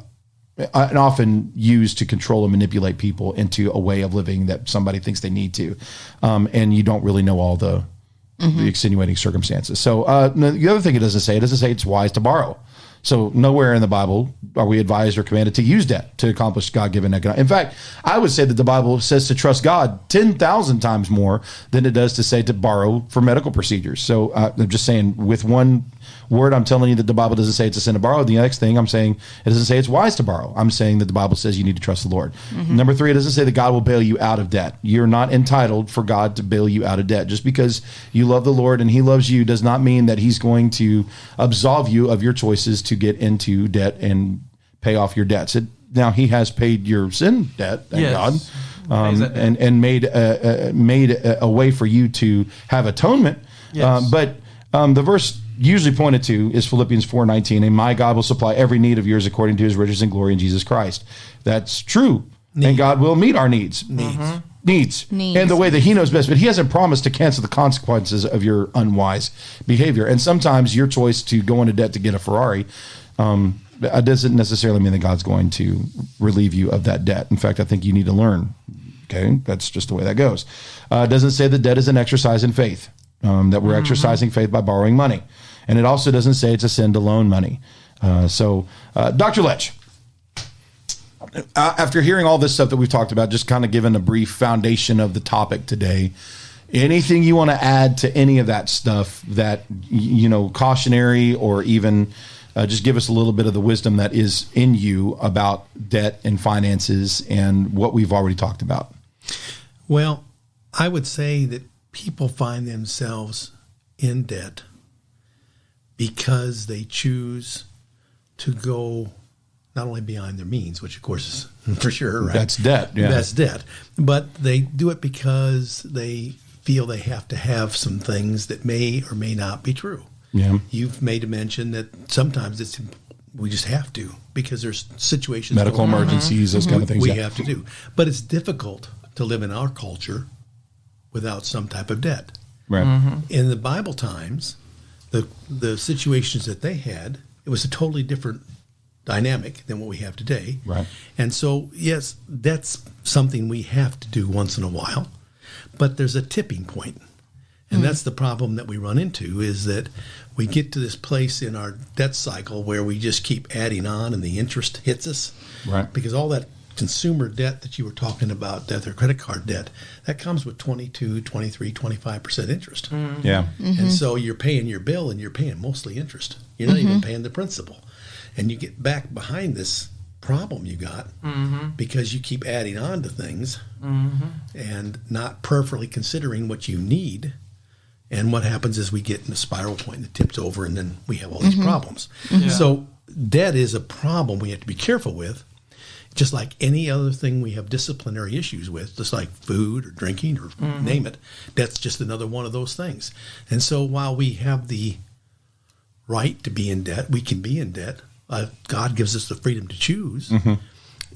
and often used to control and manipulate people into a way of living that somebody thinks they need to. And you don't really know all the extenuating circumstances. So the other thing it doesn't say it's wise to borrow. So nowhere in the Bible are we advised or commanded to use debt to accomplish God-given economic. In fact, I would say that the Bible says to trust God 10,000 times more than it does to say to borrow for medical procedures. So I'm just saying, with one word, I'm telling you that the Bible doesn't say it's a sin to borrow. The next thing I'm saying, it doesn't say it's wise to borrow. I'm saying that the Bible says you need to trust the Lord. Number 3, it doesn't say that God will bail you out of debt. You're not entitled for God to bail you out of debt. Just because you love the Lord and he loves you does not mean that he's going to absolve you of your choices to get into debt and pay off your debts. Now, he has paid your sin debt, thank God, and made a way for you to have atonement. But the verse usually pointed to is Philippians 4:19, and my God will supply every need of yours according to his riches and glory in Jesus Christ. That's true. And God will meet our needs. Needs. And the way that he knows best. But he hasn't promised to cancel the consequences of your unwise behavior. And sometimes your choice to go into debt to get a Ferrari doesn't necessarily mean that God's going to relieve you of that debt. In fact, I think you need to learn. Okay, that's just the way that goes. It doesn't say that debt is an exercise in faith, that we're exercising faith by borrowing money. And it also doesn't say it's a sin to loan money. So, Dr. Letch, after hearing all this stuff that we've talked about, just kind of giving a brief foundation of the topic today, anything you want to add to any of that stuff that, cautionary, or even just give us a little bit of the wisdom that is in you about debt and finances and what we've already talked about? Well, I would say that people find themselves in debt because they choose to go not only beyond their means, which of course is for sure, right? That's debt. Yeah. That's debt. But they do it because they feel they have to have some things that may or may not be true. Yeah. You've made a mention that sometimes we just have to, because there's situations, medical emergencies, those kind of things. We have to do. But it's difficult to live in our culture without some type of debt. Right. In the Bible times, the situations that they had, it was a totally different dynamic than what we have today. Right. And so, yes, that's something we have to do once in a while, but there's a tipping point. And that's the problem that we run into, is that we get to this place in our debt cycle where we just keep adding on and the interest hits us. Right. Because all that consumer debt that you were talking about, that their credit card debt, that comes with 22, 23, 25% interest. Yeah. And so you're paying your bill and you're paying mostly interest. You're not even paying the principal. And you get back behind this problem you got because you keep adding on to things and not perfectly considering what you need. And what happens is we get in a spiral point that tips over, and then we have all these problems. So debt is a problem we have to be careful with, just like any other thing we have disciplinary issues with, just like food or drinking or name it. That's just another one of those things. And so while we have the right to be in debt. We can be in debt. God gives us the freedom to choose.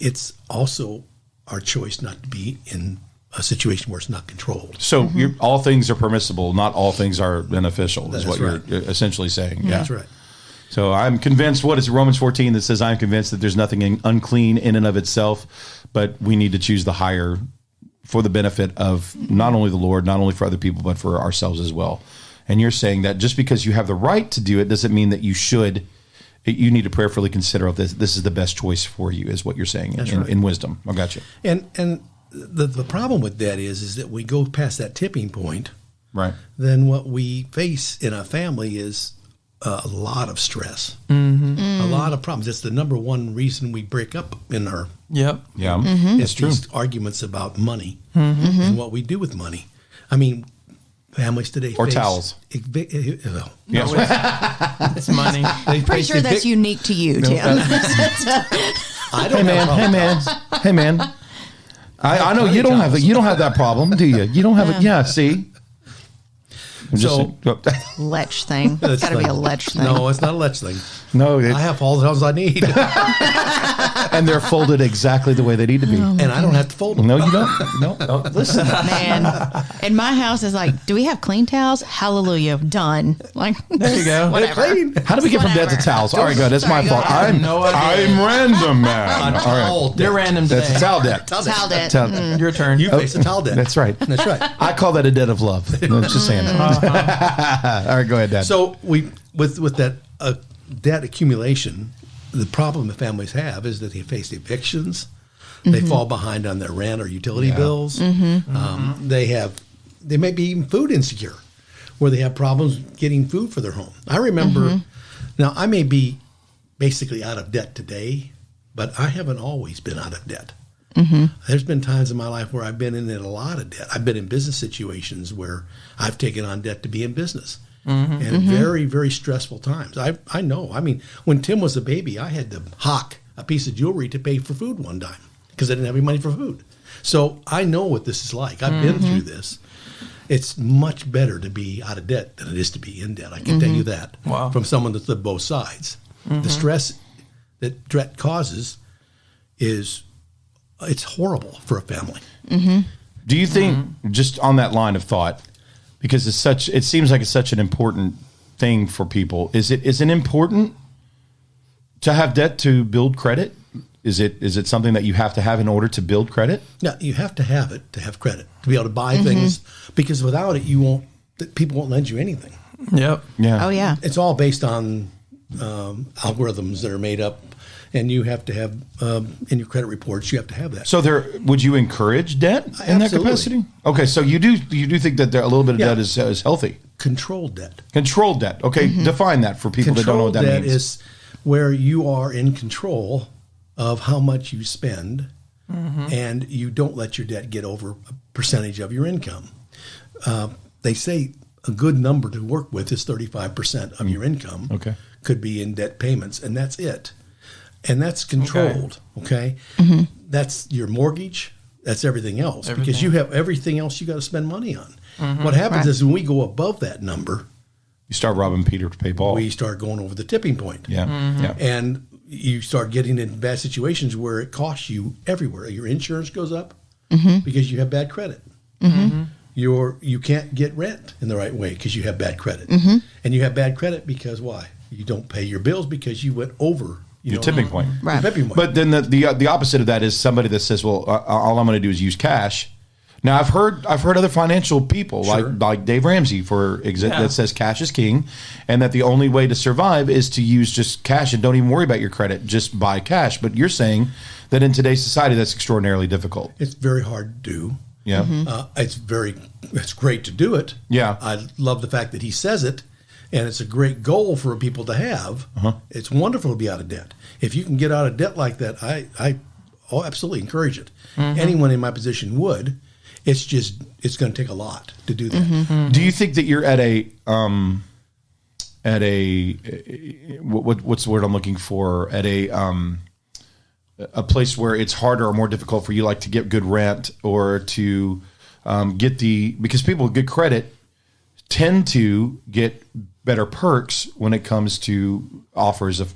It's also our choice not to be in a situation where it's not controlled. So all things are permissible, not all things are beneficial, is what right. you're essentially saying. Yeah. That's right. So I'm convinced, what is Romans 14 that says, I'm convinced that there's nothing unclean in and of itself, but we need to choose the higher for the benefit of not only the Lord, not only for other people, but for ourselves as well. And you're saying that just because you have the right to do it doesn't mean that you need to prayerfully consider if this is the best choice for you, is what you're saying in wisdom. I got you. And the problem with that is that we go past that tipping point. Right. Then what we face in a family is a lot of stress, a lot of problems. It's the number one reason we break up in our Yeah, it's these arguments about money and what we do with money. I mean, families today or face towels. It's money. Pretty sure that's unique to you, Tim. I don't Hey man. I know you don't have that problem, do you? You don't have it. Yeah, see. Lech thing. It's got to be a lech thing. No, it's not a lech thing. No, I have all the towels I need, and they're folded exactly the way they need to be. And I don't have to fold them. No, you don't. No. Listen, man. And my house is like, do we have clean towels? Hallelujah, done. Like, there you go. Whatever. How do we get from dead to towels? All right, good. That's my fault. I'm random, man. All right, you're random today. That's a towel debt. Towel debt. Your turn. You face a towel debt. That's right. That's right. I call that a debt of love. No, just saying. All right, go ahead, Dad. So with that debt accumulation, the problem that families have is that they face evictions. They fall behind on their rent or utility bills. They may be even food insecure, where they have problems getting food for their home. I remember, now I may be basically out of debt today, but I haven't always been out of debt. There's been times in my life where I've been in a lot of debt. I've been in business situations where I've taken on debt to be in business. And very, very stressful times. I know. I mean, when Tim was a baby, I had to hock a piece of jewelry to pay for food one time because I didn't have any money for food. So I know what this is like. I've been through this. It's much better to be out of debt than it is to be in debt. I can tell you that from someone that's lived both sides. The stress that debt causes it's horrible for a family. Do you think, just on that line of thought, because it seems like it's such an important thing for people, is it important to have debt to build credit? Is it something that you have to have in order to build credit? Yeah, you have to have it to have credit, to be able to buy things, because without it, people won't lend you anything. Yep. Yeah. Oh, yeah. It's all based on algorithms that are made up, and you have to have in your credit reports. You have to have that. So would you encourage debt in that capacity? Okay, so you do think that a little bit of debt is healthy. Controlled debt. Controlled debt. Okay, define that for people that don't know what that means. Controlled debt is where you are in control of how much you spend, and you don't let your debt get over a percentage of your income. They say a good number to work with is 35% of your income. Okay. Could be in debt payments, and that's it. And that's controlled, okay? That's your mortgage. That's everything else. Because you have everything else you got to spend money on. What happens is when we go above that number, you start robbing Peter to pay Paul. We start going over the tipping point. Yeah. And you start getting in bad situations where it costs you everywhere. Your insurance goes up because you have bad credit. You can't get rent in the right way because you have bad credit. And you have bad credit because why? You don't pay your bills because you went over your tipping point. Right. Tipping point. But then the opposite of that is somebody that says, well, all I'm going to do is use cash. Now, I've heard other financial people like Dave Ramsey that says cash is king, and that the only way to survive is to use just cash and don't even worry about your credit, just buy cash. But you're saying that in today's society, that's extraordinarily difficult. It's very hard to do. Yeah. It's great to do it. Yeah. I love the fact that he says it, and it's a great goal for people to have. It's wonderful to be out of debt. If you can get out of debt like that, I absolutely encourage it. Anyone in my position would. It's going to take a lot to do that. Do you think that you're at what's the word I'm looking for? At a place where it's harder or more difficult for you, like to get good rent or to because people with good credit tend to get better perks when it comes to offers of,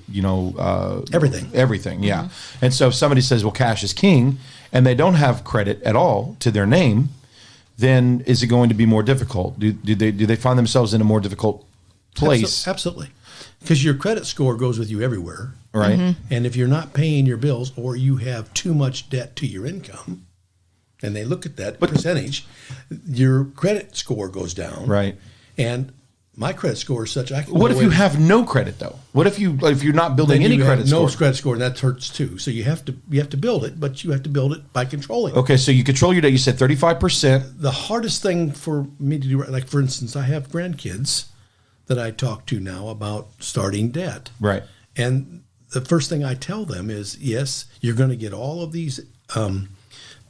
everything. Yeah. And so if somebody says, well, cash is king, and they don't have credit at all to their name, then is it going to be more difficult? Do they find themselves in a more difficult place? Absolutely. Because your credit score goes with you everywhere. Right. And if you're not paying your bills or you have too much debt to your income, and they look at that percentage, your credit score goes down. Right. And my credit score is such. What if you have no credit though? What if you're not building any credit score? No credit score, and that hurts too. So you have to build it, but you have to build it by controlling. Okay, so you control your debt. You said 35%. The hardest thing for me to do, like for instance, I have grandkids that I talk to now about starting debt. Right. And the first thing I tell them is, yes, you're going to get all of these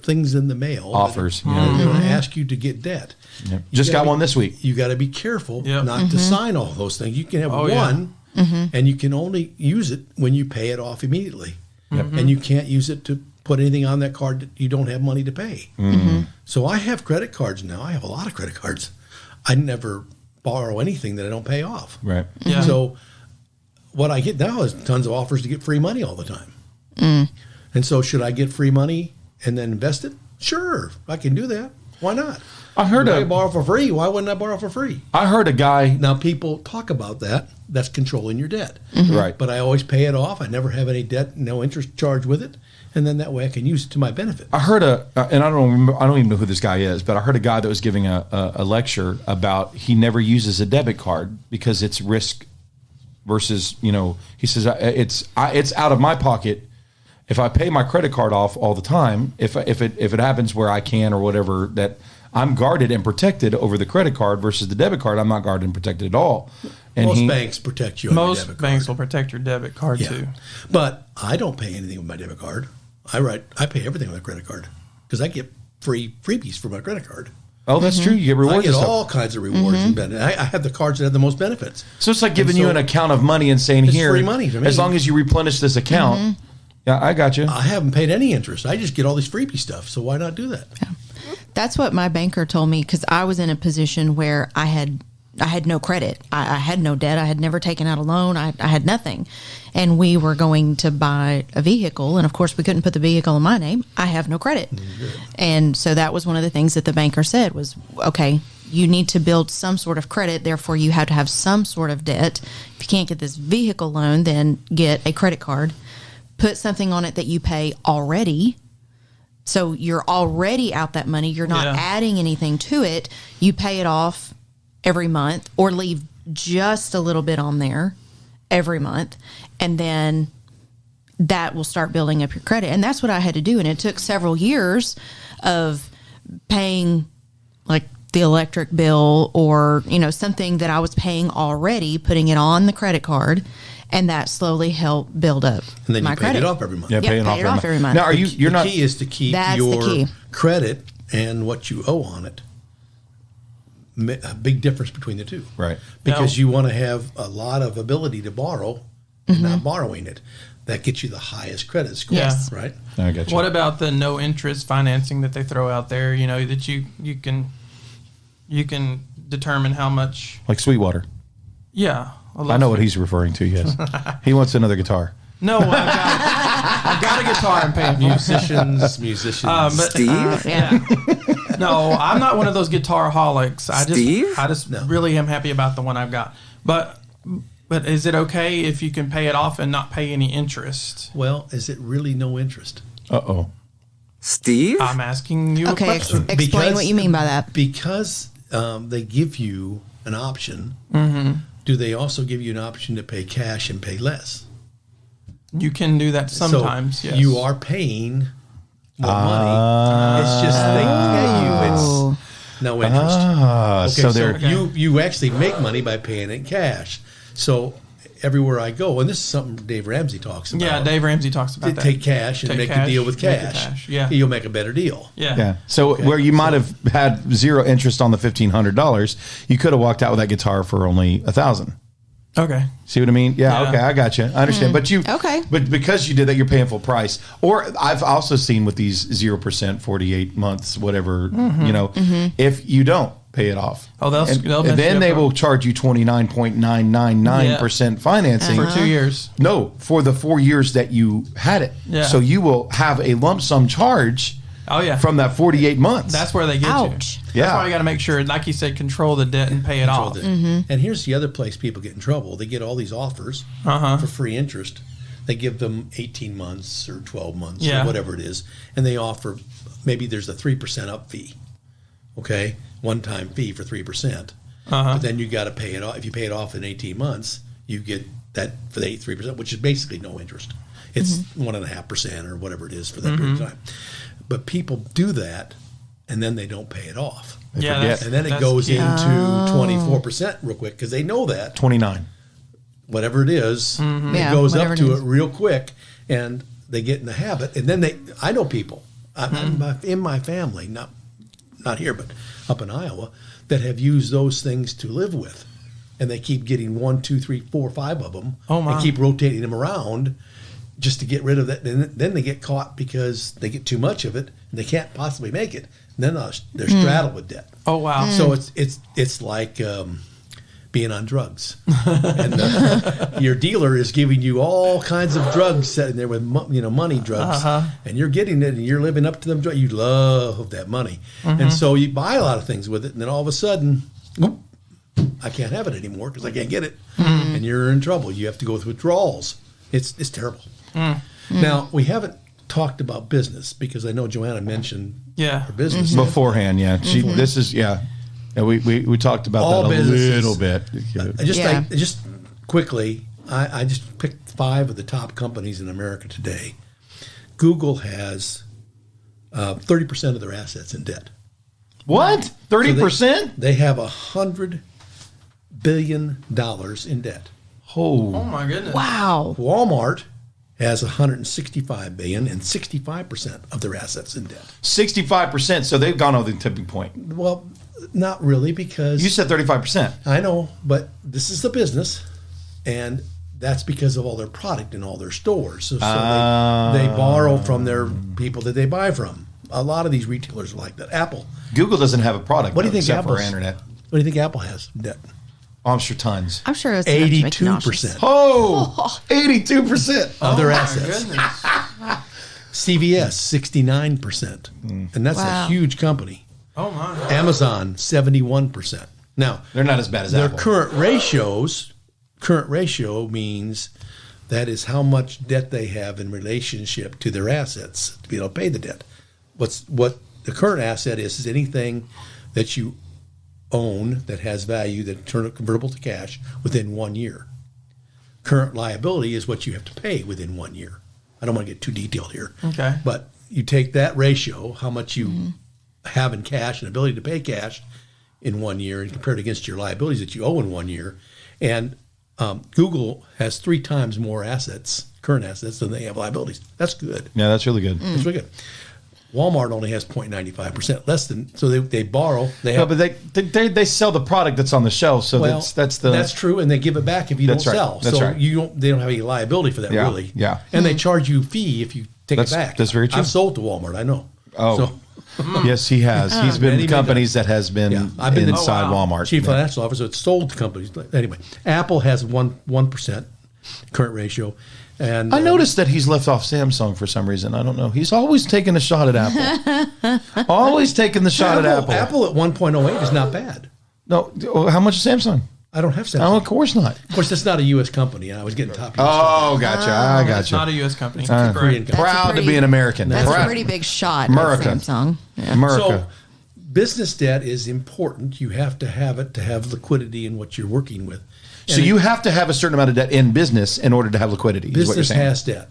things in the mail. Offers. They're going to ask you to get debt. Yep. Just got one this week. You got to be careful not to sign all those things. You can have one, and you can only use it when you pay it off immediately. And you can't use it to put anything on that card that you don't have money to pay. So I have credit cards now. I have a lot of credit cards. I never borrow anything that I don't pay off. Right. Yeah. So what I get now is tons of offers to get free money all the time. And so should I get free money and then invest it? Sure, I can do that. Why not? I borrow for free. Why wouldn't I borrow for free? I heard a guy. Now people talk about that. That's controlling your debt. Right. But I always pay it off. I never have any debt, no interest charge with it, and then that way I can use it to my benefit. I heard and I don't even know who this guy is, but I heard a guy that was giving a lecture about he never uses a debit card because it's risk versus, he says it's out of my pocket. If I pay my credit card off all the time, if it happens where I can or whatever, that I'm guarded and protected over the credit card versus the debit card, I'm not guarded and protected at all. And most banks protect you on your debit card. Most banks will protect your debit card too. But I don't pay anything with my debit card. I pay everything with a credit card because I get freebies for my credit card. Oh, that's true. You get rewards. I get all kinds of rewards and benefits. I have the cards that have the most benefits. So it's like giving you an account of money and saying, it's here, free money to me. As long as you replenish this account. Yeah, I got you. I haven't paid any interest. I just get all these freebie stuff. So why not do that? Yeah. That's what my banker told me because I was in a position where I had no credit. I had no debt. I had never taken out a loan. I had nothing. And we were going to buy a vehicle. And of course, we couldn't put the vehicle in my name. I have no credit. And so that was one of the things that the banker said was, okay, you need to build some sort of credit. Therefore, you have to have some sort of debt. If you can't get this vehicle loan, then get a credit card. Put something on it that you pay already. So you're already out that money. You're not adding anything to it. You pay it off every month or leave just a little bit on there every month. And then that will start building up your credit. And that's what I had to do. And it took several years of paying like the electric bill or, something that I was paying already, putting it on the credit card. And that slowly helped build up and then my you paid credit. it off every month. Yeah, paying it off every month. Now, the key is to keep your credit and what you owe on it. A big difference between the two. Right. Because you want to have a lot of ability to borrow and not borrowing it. That gets you the highest credit score, right? I got you. What about the no interest financing that they throw out there, that you can determine how much. Like Sweetwater. Yeah. I know what he's referring to, yes. He wants another guitar. No, I've got a guitar I'm paying for. Musicians. Steve? Yeah. No, I'm not one of those guitar holics. I just really am happy about the one I've got. But is it okay if you can pay it off and not pay any interest? Well, is it really no interest? Uh-oh. Steve? I'm asking you a question. Explain what you mean by that. Because they give you an option. Do they also give you an option to pay cash and pay less? You can do that sometimes, so yes. You are paying more money. It's just they pay you. It's no interest. Okay, so you actually make money by paying in cash. So everywhere I go, and this is something Dave Ramsey talks about. Yeah, Dave Ramsey talks about that. Take cash and make a deal with cash. Yeah. You'll make a better deal. Yeah. So where you might have had zero interest on the $1,500, you could have walked out with that guitar for only $1,000. Okay. See what I mean? Yeah. Okay. I got you. I understand. But because you did that, you're paying full price. Or I've also seen with these 0%, 48 months, whatever, if you don't pay it off. Oh, and then they will charge you 29.999% financing for 2 years. No, for the 4 years that you had it. Yeah. So you will have a lump sum charge. Oh yeah, from that 48 months. That's where they get you. Yeah, that's why you got to make sure, like you said, control the debt and pay it off. And here's the other place people get in trouble: they get all these offers for free interest. They give them 18 months or 12 months or whatever it is, and they offer maybe there's a 3% up fee, okay, one-time fee for 3%. But then you got to pay it off. If you pay it off in 18 months, you get that for the 3%, which is basically no interest. It's 1.5% or whatever it is for that period of time. But people do that, and then they don't pay it off. And then it goes into 24% real quick because they know that 29, whatever it is, it goes up to it real quick, and they get in the habit. And then I know people in my family, not here, but up in Iowa, that have used those things to live with, and they keep getting 1, 2, 3, 4, 5 of them, and keep rotating them around. Just to get rid of that, and then they get caught because they get too much of it, and they can't possibly make it. And then they're straddled with debt. Oh wow! So it's like being on drugs, and your dealer is giving you all kinds of drugs sitting there with money drugs, and you're getting it, and you're living up to them. You love that money, and so you buy a lot of things with it, and then all of a sudden, whoop, I can't have it anymore because I can't get it, and you're in trouble. You have to go with withdrawals. It's terrible. Now, we haven't talked about business because I know Joanna mentioned her business. Beforehand, we talked about all that a businesses. little bit. Just quickly, I just picked 5 of the top companies in America today. Google has 30% of their assets in debt. What? 30%? So they have $100 billion in debt. Oh my goodness! Wow. Walmart has $165 billion and 65% of their assets in debt. 65%. So they've gone over the tipping point. Well, not really, because you said 35%. I know, but this is the business, and that's because of all their product in all their stores. So they borrow from their people that they buy from. A lot of these retailers are like that. Apple. Google doesn't have a product. What do you think except Apple's for internet? What do you think Apple has in debt? I'm sure tons. I'm sure it's 82%. Oh, 82% of their assets. CVS, 69%. And that's a huge company. Oh, my. Amazon, 71%. Now, they're not as bad as their Apple. Current ratio means that is how much debt they have in relationship to their assets to be able to pay the debt. What the current asset is anything that you own that has value that turn it convertible to cash within 1 year. Current liability is what you have to pay within 1 year. I don't want to get too detailed here. Okay. But you take that ratio, how much you have in cash and ability to pay cash in 1 year, and compare it against your liabilities that you owe in 1 year. And Google has 3 times more current assets, than they have liabilities. That's good. Yeah, that's really good. That's really good. Walmart only has 0.95%, less than, so they borrow. They have, but they sell the product that's on the shelf, so that's true, and they give it back if you don't sell. That's right. They don't have any liability for that, really. Yeah, and they charge you a fee if you take it back. That's very true. I've sold to Walmart, I know. Oh, yes, he has. He's been in companies that has been I've been inside Walmart. Chief financial officer. It's sold to companies. Anyway, Apple has 1% current ratio. And I noticed that he's left off Samsung for some reason. I don't know. He's always taking a shot at Apple. Always taking the shot at Apple. Apple at 1.08 is not bad. No, how much is Samsung? I don't have Samsung. Oh, of course not. Of course, that's not a U.S. company. I was getting top. Oh, gotcha. I gotcha. It's not a U.S. company. It's a Korean company. Proud to be an American. That's a pretty big shot. America. Samsung. Yeah. America. So, business debt is important. You have to have it to have liquidity in what you're working with. So you have to have a certain amount of debt in business in order to have liquidity. Business has debt.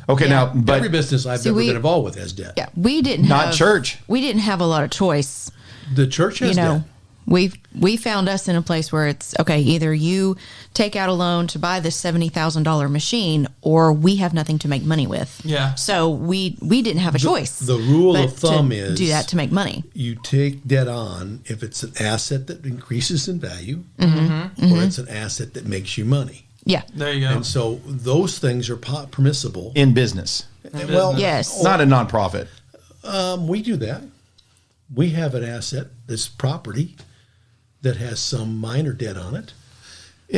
Okay, now, but every business I've ever been involved with has debt. Yeah, we didn't. Not church. We didn't have a lot of choice. The church has debt. We found us in a place where it's okay. Either you take out a loan to buy this $70,000 machine, or we have nothing to make money with. Yeah. So we didn't have a choice. The rule of thumb is do that to make money. You take debt on if it's an asset that increases in value, or it's an asset that makes you money. Yeah. There you go. And so those things are permissible in business. Well, yes, not a nonprofit. We do that. We have an asset, this property, that has some minor debt on it.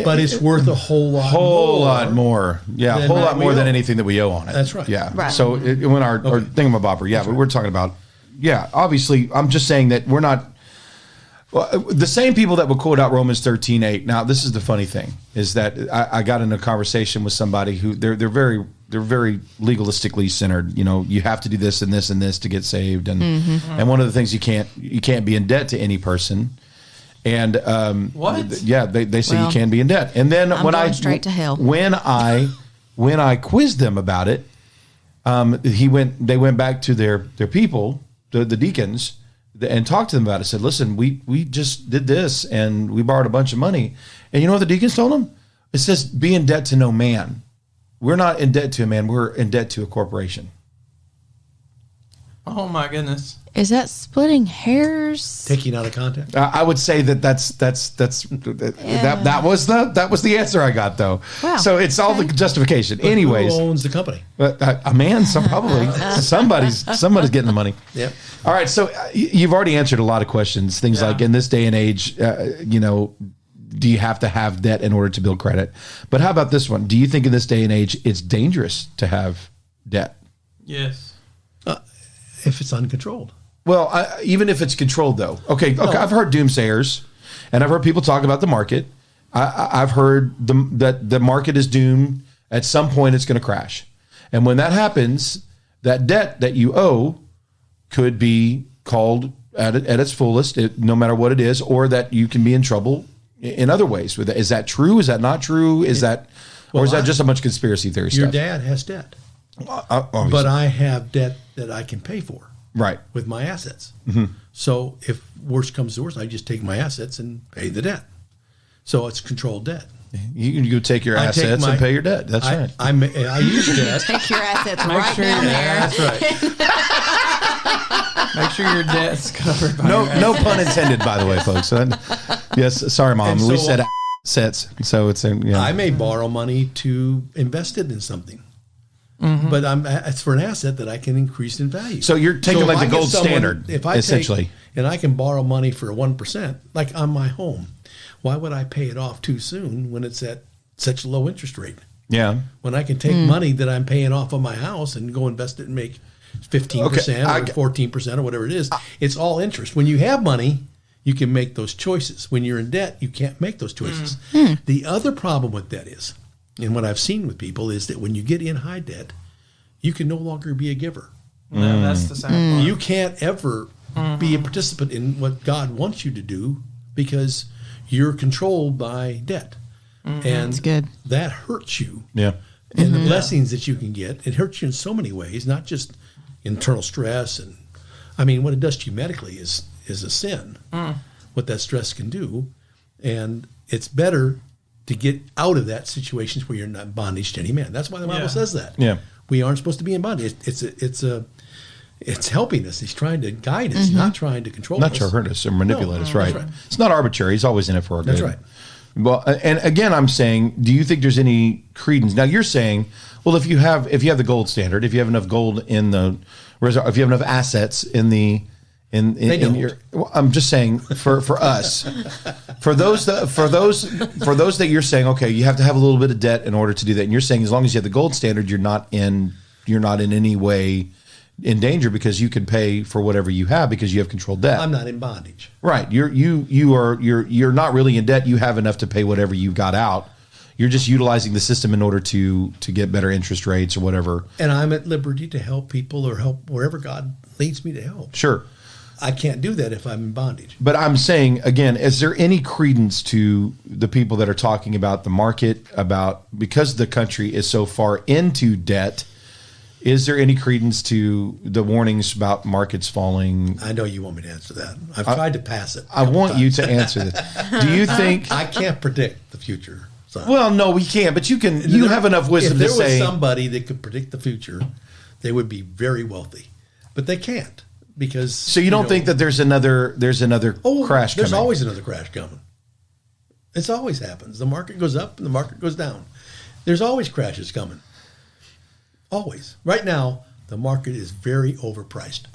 But it's worth a whole lot more. Yeah, a whole lot more than anything that we owe on it. That's right. Yeah. Right. So when our thingamabobber, but we're talking about, obviously, I'm just saying that we're not, the same people that would quote out Romans 13:8. Now, this is the funny thing, is that I got in a conversation with somebody who they're very legalistically centered. You have to do this and this and this to get saved. And and one of the things you can't be in debt to any person. And what? Yeah, they say you can be in debt. And then I'm going straight to hell. When I quizzed them about it, they went back to their people, the deacons, and talked to them about it. Said, listen, we just did this and we borrowed a bunch of money. And you know what the deacons told them? It says, be in debt to no man. We're not in debt to a man. We're in debt to a corporation. Oh my goodness. Is that splitting hairs? Taking out of context. I would say that that was the answer I got, though. Wow. So it's all the justification. But anyways, who owns the company? A man, probably somebody's getting the money. Yep. All right. So you've already answered a lot of questions. Things like in this day and age, do you have to have debt in order to build credit? But how about this one? Do you think in this day and age it's dangerous to have debt? Yes. If it's uncontrolled. Well, even if it's controlled, though. Okay. I've heard doomsayers, and I've heard people talk about the market. I've heard that the market is doomed. At some point, it's going to crash. And when that happens, that debt that you owe could be called at its fullest, no matter what it is, or that you can be in trouble in other ways. Is that true? Is that not true? Or is that just a bunch of conspiracy theory stuff? Your dad has debt. But I have debt that I can pay for. Right. With my assets. So if worse comes to worse, I just take my assets and pay the debt. So it's controlled debt. You take your assets and pay your debt. That's right. I use debt. Take your assets right down there. That's right. Make sure your debt's covered. No pun intended, by the way, folks. Yes, sorry, Mom. So, we said assets, so it's I may borrow money to invest it in something. But it's for an asset that I can increase in value. So you're taking like the gold standard, essentially. And I can borrow money for 1%, like on my home. Why would I pay it off too soon when it's at such a low interest rate? Yeah. When I can take money that I'm paying off on my house and go invest it and make 15% or 14% or whatever it is. It's all interest. When you have money, you can make those choices. When you're in debt, you can't make those choices. The other problem with debt is, and what I've seen with people, is that when you get in high debt, you can no longer be a giver. No, that's the sad part. You can't ever be a participant in what God wants you to do because you're controlled by debt. And That's good. that hurts you. Yeah. And the blessings that you can get, it hurts you in so many ways, not just internal stress. And I mean, what it does to you medically is a sin, what that stress can do. And it's better to get out of that situations where you're not in bondage to any man. That's why the Bible says that. Yeah. We aren't supposed to be in bondage. It's helping us. He's trying to guide us, not trying to control us. Not to hurt us or manipulate us, right? That's right. It's not arbitrary. He's always in it for our good. That's right. Well, and again, I'm saying, do you think there's any credence? Now, you're saying, well, if you have the gold standard, if you have enough gold in the reserve, if you have enough assets in your, well, I'm just saying for us, for those that you're saying, okay, you have to have a little bit of debt in order to do that, and you're saying as long as you have the gold standard, you're not in any way in danger because you can pay for whatever you have because you have controlled debt. I'm not in bondage. Right. You're not really in debt. You have enough to pay whatever you got out. You're just utilizing the system in order to get better interest rates or whatever. And I'm at liberty to help people or help wherever God leads me to help. Sure. I can't do that if I'm in bondage. But I'm saying, again, is there any credence to the people that are talking about the market, because the country is so far into debt, is there any credence to the warnings about markets falling? I know you want me to answer that. I've tried to pass it. I want you to answer that. Do you think... I can't predict the future. So. Well, no, we can't, but you can. You have enough wisdom to say... If there was somebody that could predict the future, they would be very wealthy. But they can't. Because so you don't think that there's another crash coming? There's always another crash coming. It always happens. The market goes up and the market goes down. There's always crashes coming. Always. Right now, the market is very overpriced.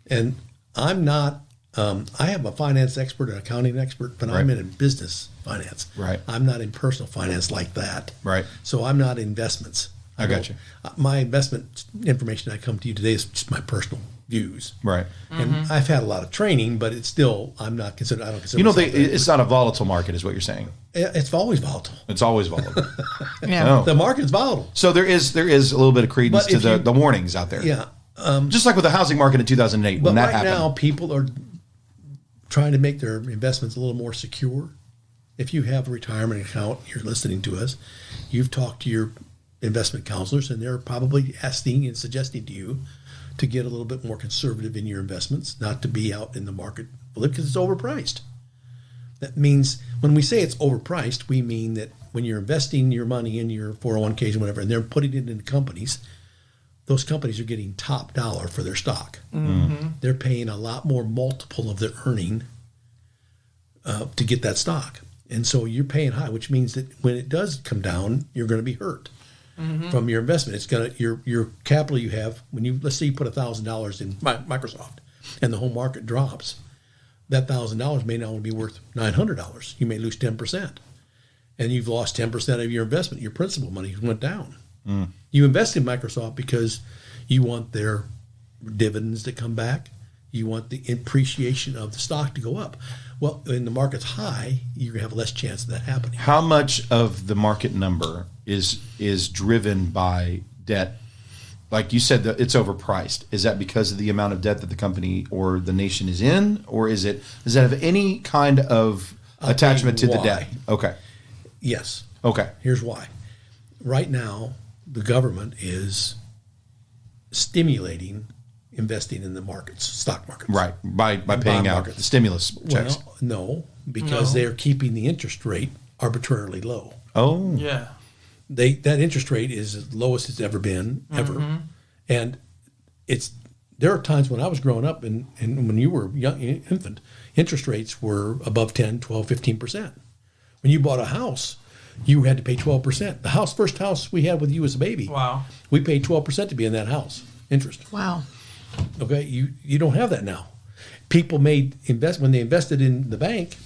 And I'm not I am a finance expert, an accounting expert, but I'm in business finance. Right. I'm not in personal finance like that. Right. So I'm not investments. I got you. My investment information I come to you today is just my personal views. Right. And I've had a lot of training, but it's still, I don't consider it's not a volatile market is what you're saying. It's always volatile. It's always volatile. Yeah. Oh. The market's volatile. So there is a little bit of credence to the warnings out there. Yeah. Just like with the housing market in 2008 when that right happened. now, people are trying to make their investments a little more secure. If you have a retirement account, you're listening to us, you've talked to your investment counselors, and they're probably asking and suggesting to you to get a little bit more conservative in your investments, not to be out in the market because it's overpriced. That means when we say it's overpriced, we mean that when you're investing your money in your 401ks and whatever, and they're putting it into companies, those companies are getting top dollar for their stock. Mm-hmm. They're paying a lot more multiple of their earning to get that stock. And so you're paying high, which means that when it does come down, you're going to be hurt from your investment. It's going to your capital you have when you, let's say you put $1,000 in Microsoft and the whole market drops. That $1,000 may now only be worth $900. You may lose 10%, and you've lost 10% of your investment. Your principal money went down. You invest in Microsoft because you want their dividends to come back. You want the appreciation of the stock to go up. Well, when the market's high, you're going to have less chance of that happening. How much of the market number is driven by debt? Like you said, that it's overpriced. Is that because of the amount of debt that the company or the nation is in, or does that have any kind of attachment to the debt? Okay. Yes. Okay. Here's why. Right now, the government is stimulating investing in the markets, stock markets. Right. By paying out the stimulus checks. Well, no, because they're keeping the interest rate arbitrarily low. Oh. Yeah. That interest rate is as low as it's ever been, ever. And there are times when I was growing up and when you were a young infant, interest rates were above 10, 12, 15%. When you bought a house, you had to pay 12%. The first house we had with you as a baby, wow, we paid 12% to be in that house, interest. Wow. Okay, you don't have that now. People when they invested in the bank,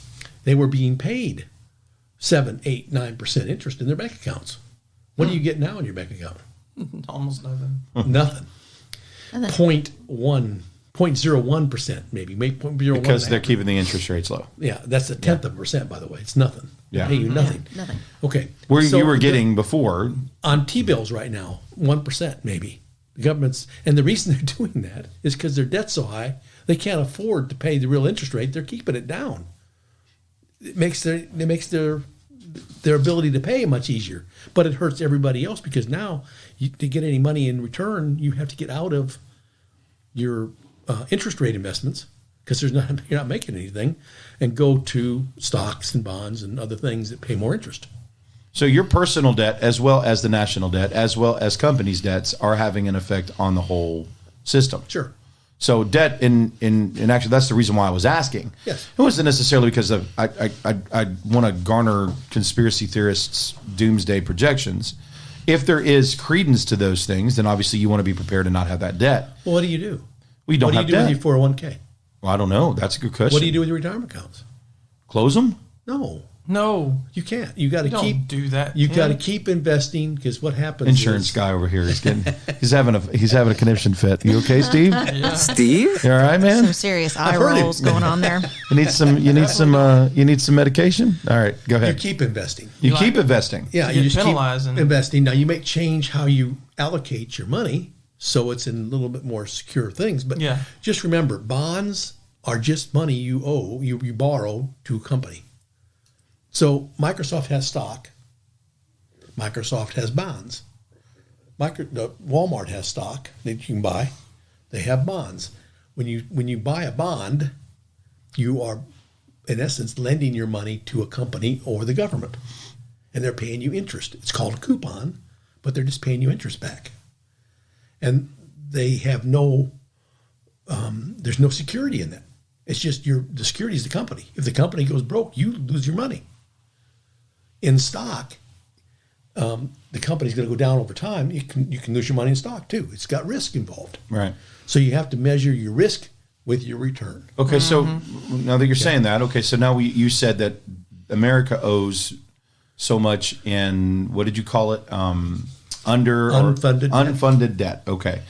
they were being paid 7, 8, 9% interest in their bank accounts. What do you get now in your bank account? Almost nothing. Nothing. 0.01%, maybe 0.01%. Because they're keeping the interest rates low. Yeah, that's a tenth of a percent, by the way. It's nothing. Yeah. They pay you nothing. Yeah, nothing. Okay. Where you were getting before. On T-bills right now, 1% maybe. The government's, and the reason they're doing that is because their debt's so high, they can't afford to pay the real interest rate. They're keeping it down. It makes their ability to pay much easier, but it hurts everybody else because now to get any money in return, you have to get out of your interest rate investments because you're not making anything, and go to stocks and bonds and other things that pay more interest. So your personal debt, as well as the national debt, as well as companies' debts, are having an effect on the whole system. Sure. So debt, in actually, that's the reason why I was asking. Yes. It wasn't necessarily because I want to garner conspiracy theorists' doomsday projections. If there is credence to those things, then obviously you want to be prepared to not have that debt. Well, what do you do? We don't have debt. What do you do with your 401k? Well, I don't know. That's a good question. What do you do with your retirement accounts? Close them? No, you can't. You got to don't do that. You got to keep investing because what happens? Insurance guy over here is getting. he's having a conniption fit. You okay, Steve? Yeah. Steve? You all right, man? Some serious eye rolls going on there. You need some medication. All right, go ahead. You keep investing. You keep investing. Yeah, you just penalize keep investing. Now you may change how you allocate your money so it's in a little bit more secure things. But just remember, bonds are just money you owe, you borrow to a company. So Microsoft has stock. Microsoft has bonds. Walmart has stock that you can buy. They have bonds. When you buy a bond, you are, in essence, lending your money to a company or the government, and they're paying you interest. It's called a coupon, but they're just paying you interest back. And they have there's no security in that. It's just the security is the company. If the company goes broke, you lose your money. In stock, the company's going to go down over time. You can lose your money in stock too. It's got risk involved. Right. So you have to measure your risk with your return. Okay, so now that you're saying that, okay, so now you said that America owes so much in, what did you call it? Unfunded debt. Okay.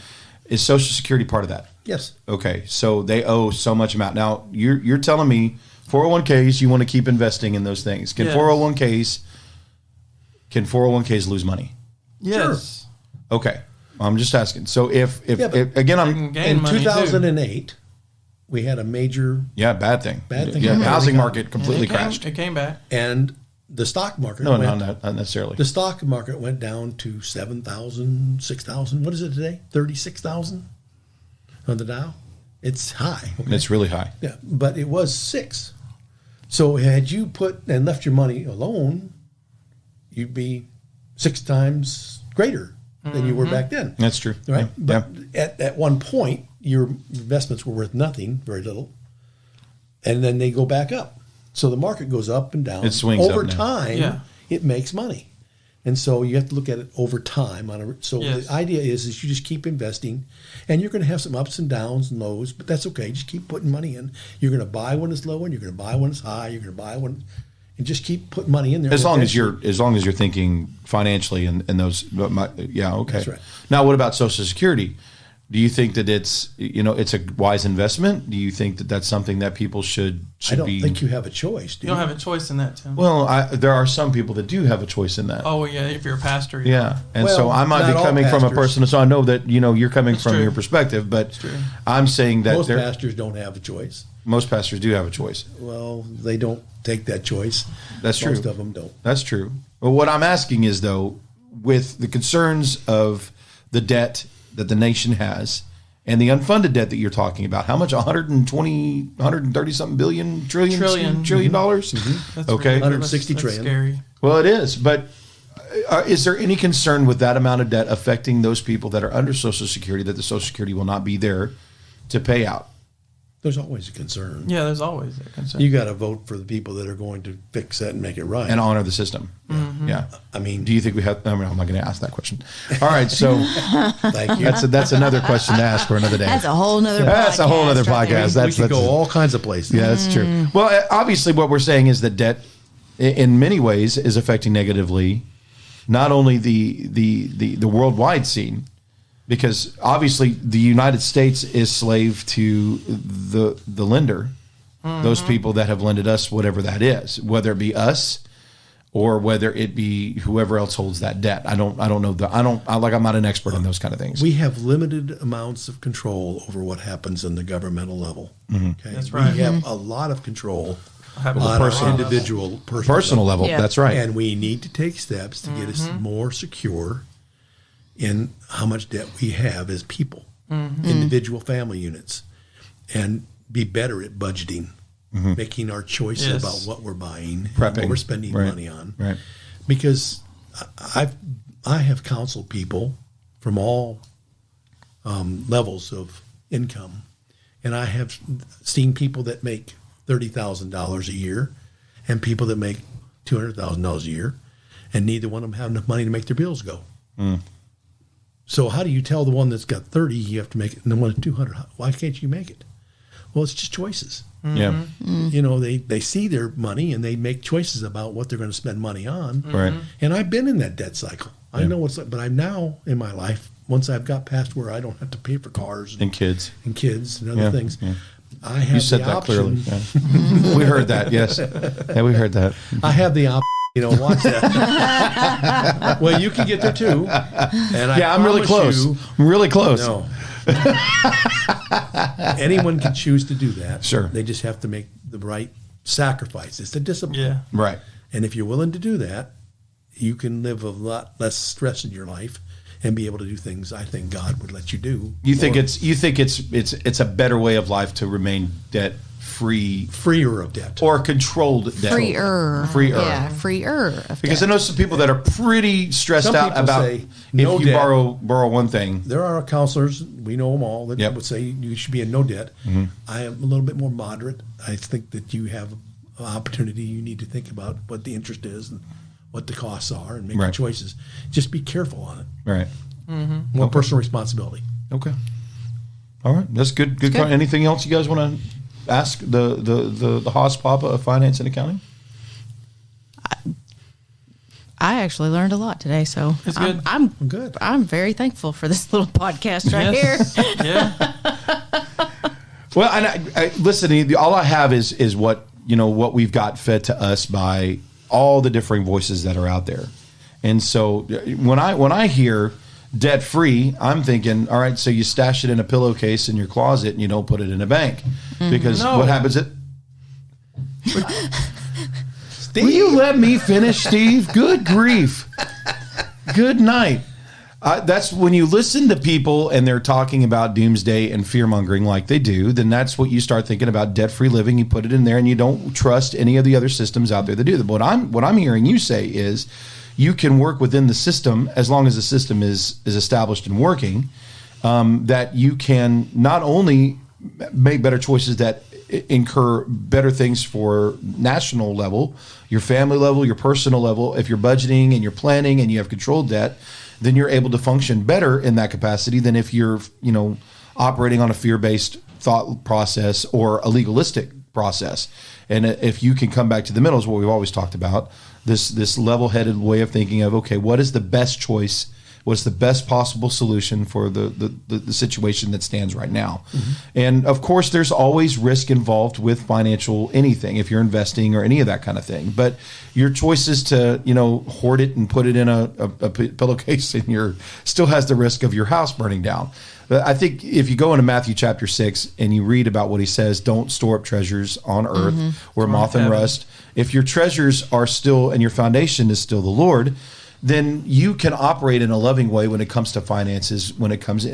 Is Social Security part of that? Yes. Okay, so they owe so much amount. Now, you're telling me 401ks, you want to keep investing in those things. Can 401ks lose money? Yes. Sure. Okay. I'm just asking. So if again, I'm in 2008, we had a major bad thing. Yeah, housing market completely crashed. It came back, and the stock market. Not necessarily. The stock market went down to 7,000, 6,000. What is it today? 36,000 on the Dow. It's high. Okay? It's really high. Yeah, but it was 6. So had you put and left your money alone, you'd be 6 times greater than you were back then. That's true. Right? But at one point, your investments were worth nothing, very little. And then they go back up. So the market goes up and down. It swings over up now. time. It makes money. And so you have to look at it over time. The idea is you just keep investing, and you're going to have some ups and downs and lows, but that's okay. Just keep putting money in. You're going to buy when it's low, and you're going to buy when it's high. You're going to buy when, and just keep putting money in there. As long as you're thinking financially and those. Okay. That's right. Now, what about Social Security? Do you think that it's a wise investment? Do you think that that's something that people should I don't be? think you have a choice. You don't have a choice in that, Tim. Well, there are some people that do have a choice in that. Oh yeah, if you're a pastor. Yeah, and Well, so I might be not all coming from a pastors. person. So I know that you're coming That's from true. your perspective, but That's true. I'm saying that Most pastors don't have a choice. most pastors do have a choice. Well, they don't take that choice. That's true. Most of them don't. That's true. Well, what I'm asking is, though, with the concerns of the debt that the nation has and the unfunded debt that you're talking about, how much? 130 something trillion dollars? That's Okay. really- 160 that's trillion. Scary. Well, it is, but is there any concern with that amount of debt affecting those people that are under Social Security, that the Social Security will not be there to pay out? There's always a concern. Yeah, there's always that concern. You got to vote for the people that are going to fix that and make it right. And honor the system. Yeah. I mean, Do you think we have? I'm not going to ask that question. All right, so thank you. that's another question to ask for another day. That's a whole nother. That's a whole other right there. podcast. we could go all kinds of places. Yeah, that's true. Well, obviously, what we're saying is that debt, in many ways, is affecting negatively not only the worldwide scene, because obviously the United States is slave to the lender, those people that have lended us whatever that is, whether it be us or whether it be whoever else holds that debt. I don't know I'm not an expert on those kind of things. We have limited amounts of control over what happens in the governmental level. Okay? That's right. We have a lot of control Have on a our personal individual personal level. Yeah. That's right. And we need to take steps to get us more secure in how much debt we have as people, individual family units, and be better at budgeting, making our choices Yes. about what we're buying, and Prepping. what we're spending Right. money on. Right. Because I have counseled people from all levels of income, and I have seen people that make $30,000 a year, and people that make $200,000 a year, and neither one of them have enough money to make their bills go. So how do you tell the one that's got 30 you have to make it, and the one at 200? Why can't you make it? Well, it's just choices. Yeah. You know, they see their money and they make choices about what they're going to spend money on. Right. And I've been in that debt cycle. I know what's like, but I'm now in my life, once I've got past where I don't have to pay for cars And kids. and kids and other Yeah, things, yeah. I have You said the that option. clearly. Yeah. We heard that. Yes. Yeah, we heard that. I have the option. Watch that. Well, you can get there too. And I'm really close. I'm really close. No. Anyone can choose to do that. Sure. They just have to make the right sacrifice. It's the discipline. Yeah. Right. And if you're willing to do that, you can live a lot less stress in your life and be able to do things I think God would let you do. You think it's a better way of life to remain debt free freer of debt or controlled debt. Freer. Yeah, freer. Of Because debt. I know some people that are pretty stressed Some out people about say, if no you debt. borrow one thing. There are counselors, we know them all, that Yep. would say you should be in no debt. I am a little bit more moderate. I think that you have an opportunity. You need to think about what the interest is and what the costs are and make Right. choices. Just be careful on it. Right. More personal responsibility. Okay. All right, that's good. Good. Anything else you guys want to ask the Haas Papa of Finance and Accounting? I actually learned a lot today, so it's good. I'm good. I'm very thankful for this little podcast right here. Yeah. Well, and I listen. All I have is what what we've got fed to us by all the differing voices that are out there, and so when I hear debt free, I'm thinking, all right, so you stash it in a pillowcase in your closet and you don't put it in a bank because what happens? Will you let me finish, Steve? Good grief. Good night. That's when you listen to people and they're talking about doomsday and fear-mongering like they do, then that's what you start thinking about debt-free living. You put it in there and you don't trust any of the other systems out there that do that. But what I'm hearing you say is you can work within the system as long as the system is established and working, that you can not only make better choices that incur better things for national level, your family level, your personal level. If you're budgeting and you're planning and you have controlled debt, then you're able to function better in that capacity than if you're, operating on a fear-based thought process or a legalistic process. And if you can come back to the middle is what we've always talked about, this level-headed way of thinking of, okay, what is the best choice? What's the best possible solution for the situation that stands right now? Mm-hmm. And of course, there's always risk involved with financial anything if you're investing or any of that kind of thing. But your choices to hoard it and put it in a pillowcase in your still has the risk of your house burning down. But I think if you go into Matthew chapter 6 and you read about what he says, don't store up treasures on earth where moth and rust. If your treasures are still and your foundation is still the Lord, then you can operate in a loving way when it comes to finances. When it comes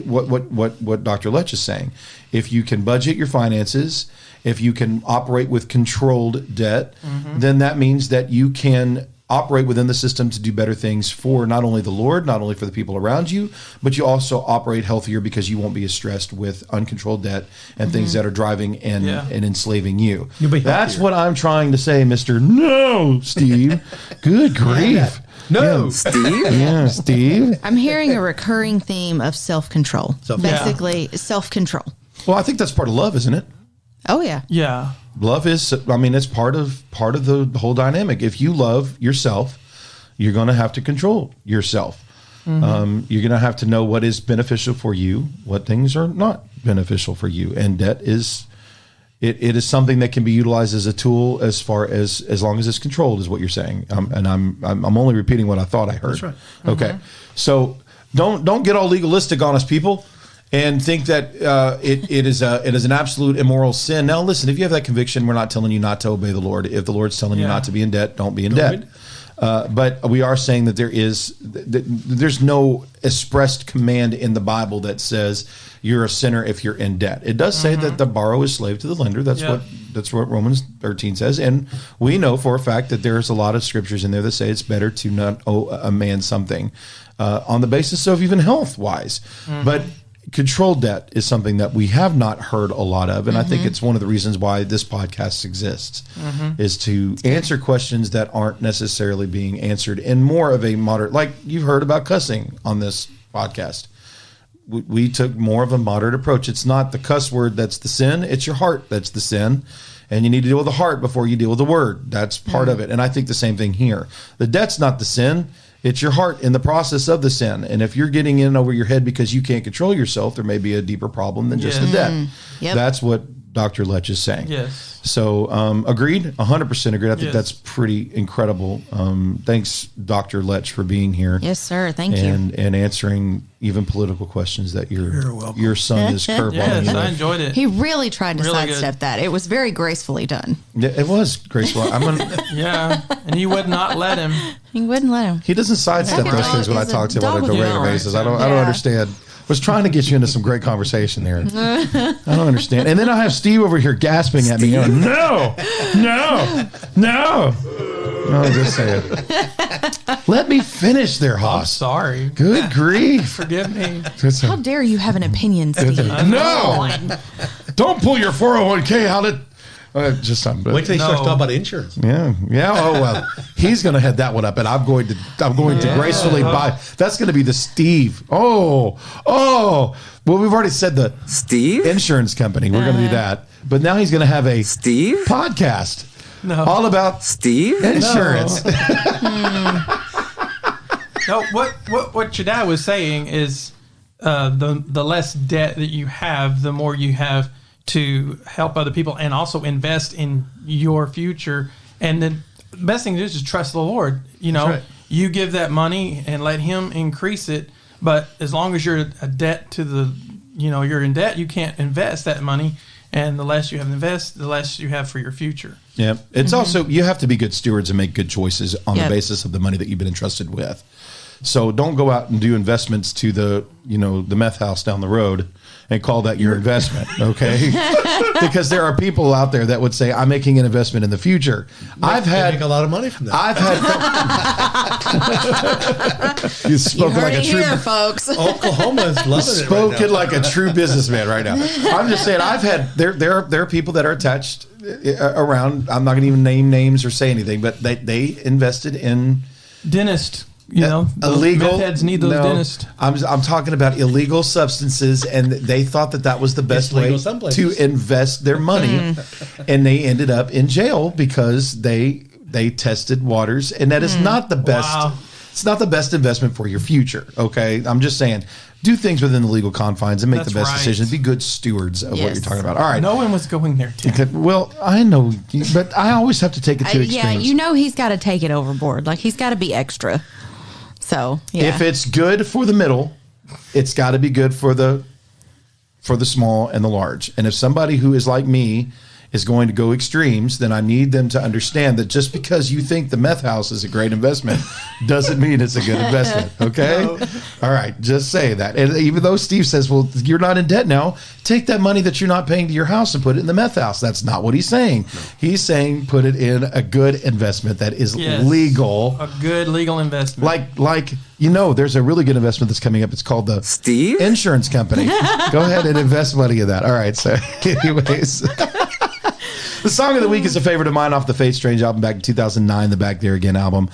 what Dr. Letch is saying, if you can budget your finances, if you can operate with controlled debt, then that means that you can operate within the system to do better things for not only the Lord, not only for the people around you, but you also operate healthier because you won't be as stressed with uncontrolled debt and things that are driving and enslaving you. That's what I'm trying to say, Mr. No, Steve. Good grief. No, yeah. Steve? Yeah, Steve. I'm hearing a recurring theme of self-control. Basically, self-control. Well, I think that's part of love, isn't it? Oh, yeah. Yeah. Love is, it's part of the whole dynamic. If you love yourself, you're going to have to control yourself. Mm-hmm. You're going to have to know what is beneficial for you, what things are not beneficial for you. And debt is... It is something that can be utilized as a tool as far as long as it's controlled, is what you're saying. And I'm only repeating what I thought I heard. That's right. Okay, so don't get all legalistic on us, people, and think that it is an absolute immoral sin. Now, listen, if you have that conviction, we're not telling you not to obey the Lord. If the Lord's telling you not to be in debt, don't be in debt. But we are saying that there's no expressed command in the Bible that says you're a sinner if you're in debt. It does say that the borrower is slave to the lender. That's what Romans 13 says. And we know for a fact that there's a lot of scriptures in there that say it's better to not owe a man something on the basis of even health-wise. But controlled debt is something that we have not heard a lot of, and I think it's one of the reasons why this podcast exists, is to answer questions that aren't necessarily being answered in more of a moderate, like you've heard about cussing on this podcast. We took more of a moderate approach. It's not the cuss word that's the sin, it's your heart that's the sin, and you need to deal with the heart before you deal with the word. That's part of it, and I think the same thing here. The debt's not the sin. It's your heart in the process of the sin. And if you're getting in over your head because you can't control yourself, there may be a deeper problem than just the debt. Yep. That's what Dr. Letch is saying. Yes. So agreed, 100% agreed. I think that's pretty incredible. Thanks, Dr. Letch, for being here. Yes, sir. Thank you. And answering even political questions that your son is curveballing. Yes, I enjoyed it. He really tried to sidestep that. It was very gracefully done. Yeah, it was graceful. And he would not let him. He wouldn't let him. He doesn't sidestep those things when I talk to him on a regular basis. I don't understand. I was trying to get you into some great conversation there. I don't understand. And then I have Steve over here gasping at me, going, no. I'm just saying. Let me finish there, Haas. I'm sorry. Good grief. Forgive me. How dare you have an opinion, Steve? No. Don't pull your 401k out Just something. Wait till they start talking about insurance. Yeah. Oh well, he's going to head that one up, and I'm going to gracefully buy. That's going to be the Steve. Oh. Well, we've already said the Steve insurance company. We're going to do that, but now he's going to have a Steve podcast. No. All about Steve insurance. No, what your dad was saying is the less debt that you have, the more you have to help other people and also invest in your future. And the best thing to do is just trust the Lord. You know, right. You give that money and let Him increase it. But as long as you're a debt to you're in debt, you can't invest that money. And the less you have to invest, the less you have for your future. Yeah. It's also, you have to be good stewards and make good choices on the basis of the money that you've been entrusted with. So don't go out and do investments to the meth house down the road and call that your investment, okay? Because there are people out there that would say, I'm making an investment in the future. They make a lot of money from that. You spoke like a true folks. Oklahoma is loving it. Spoken like a true businessman right now. I'm just saying, there are people that are attached around. I'm not going to even name names or say anything, but they invested in dentist. Illegal meth heads need those dentists. I'm talking about illegal substances, and they thought that was the best way to invest their money, and they ended up in jail because they tested waters, and that is not the best. Wow. It's not the best investment for your future. Okay, I'm just saying, do things within the legal confines and make the best decisions. Be good stewards of what you're talking about. All right, no one was going there. Tim. Well, I know, but I always have to take it to extremes. Yeah, he's got to take it overboard. Like he's got to be extra. So, if it's good for the middle, it's got to be good for the small and the large. And if somebody who is like me is going to go extremes, then I need them to understand that just because you think the meth house is a great investment doesn't mean it's a good investment. Okay? No. All right. Just say that. And even though Steve says, well, you're not in debt now, take that money that you're not paying to your house and put it in the meth house. That's not what he's saying. No. He's saying put it in a good investment that is legal. A good legal investment. Like there's a really good investment that's coming up. It's called the Steve Insurance Company. Go ahead and invest money in that. All right. So anyways. The song of the week is a favorite of mine off the Faith Strange album back in 2009, the Back There Again album.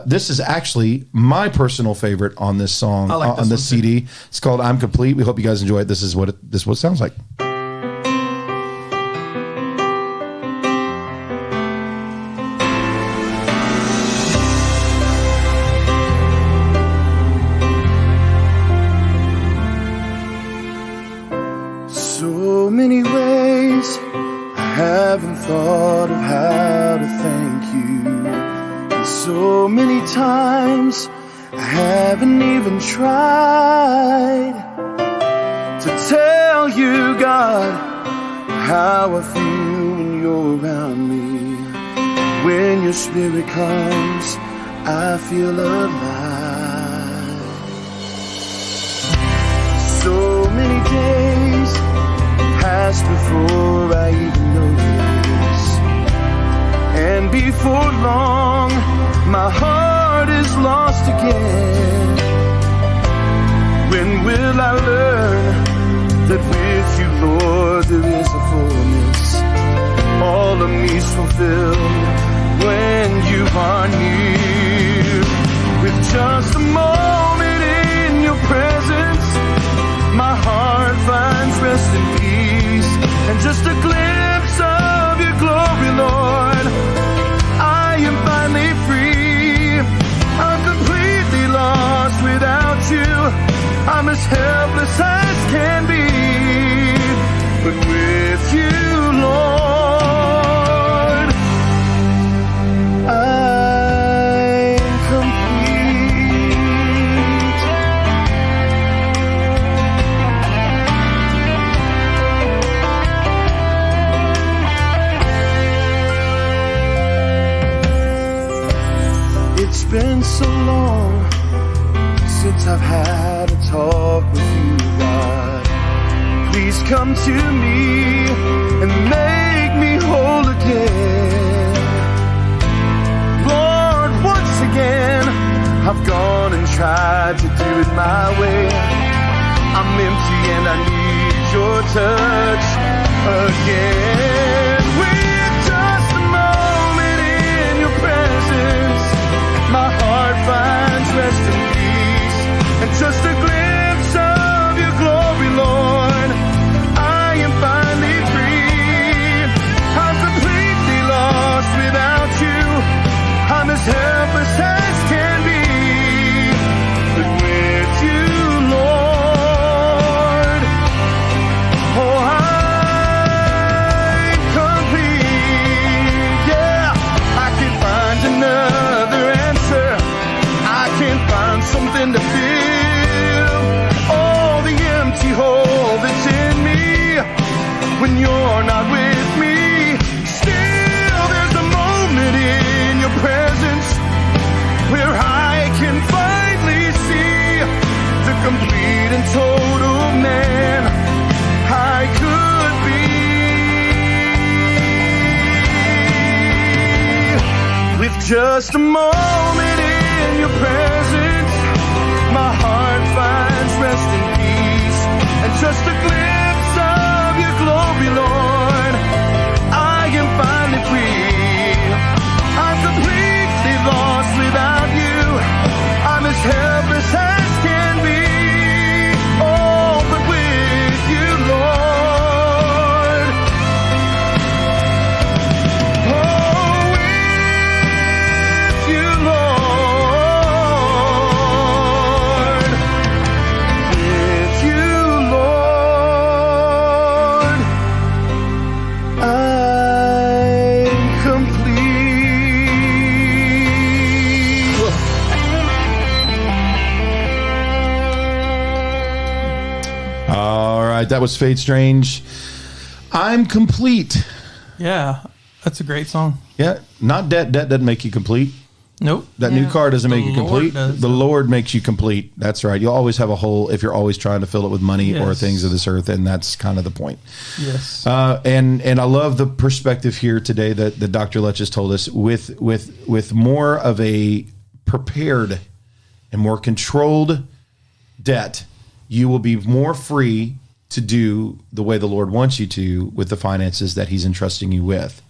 This is actually my personal favorite on this song, on this CD. Too. It's called I'm Complete. We hope you guys enjoy it. This is what it sounds like. So many ways haven't thought of how to thank you. And so many times I haven't even tried to tell you, God, how I feel when you're around me. When your spirit comes, I feel alive. So many days pass before I even notice, and before long my heart is lost again. When will I learn that with you, Lord, there is a fullness? All of me's fulfilled when you are near. With just a moment in your presence, my heart finds rest and peace, and just a glimpse of your glory, Lord, I am finally free. I'm completely lost without you. I'm as helpless as can be, but with you, Lord, I'm complete. It's been so long since I've had a talk with you, God. Please come to me and make me whole again. Lord, once again, I've gone and tried to do it my way. I'm empty and I need your touch again. Just a moment in your presence, my heart finds rest and peace, and just a glimpse of your glory, Lord, I am finally free. I'm completely lost without you. I'm as helpless as can be. Oh, but with you, Lord. Oh, with you, Lord. With you, Lord, I'm complete. All right, that was Fade Strange. I'm complete. Yeah, that's a great song. Yeah, not debt. Debt doesn't make you complete. Nope. That new car doesn't make you complete. does. The Lord makes you complete. That's right. You'll always have a hole if you're always trying to fill it with money or Yes. things of this earth, and that's kind of the point. Yes. And I love the perspective here today that Dr. Letch has told us with more of a prepared and more controlled debt, you will be more free to do the way the Lord wants you to with the finances that He's entrusting you with.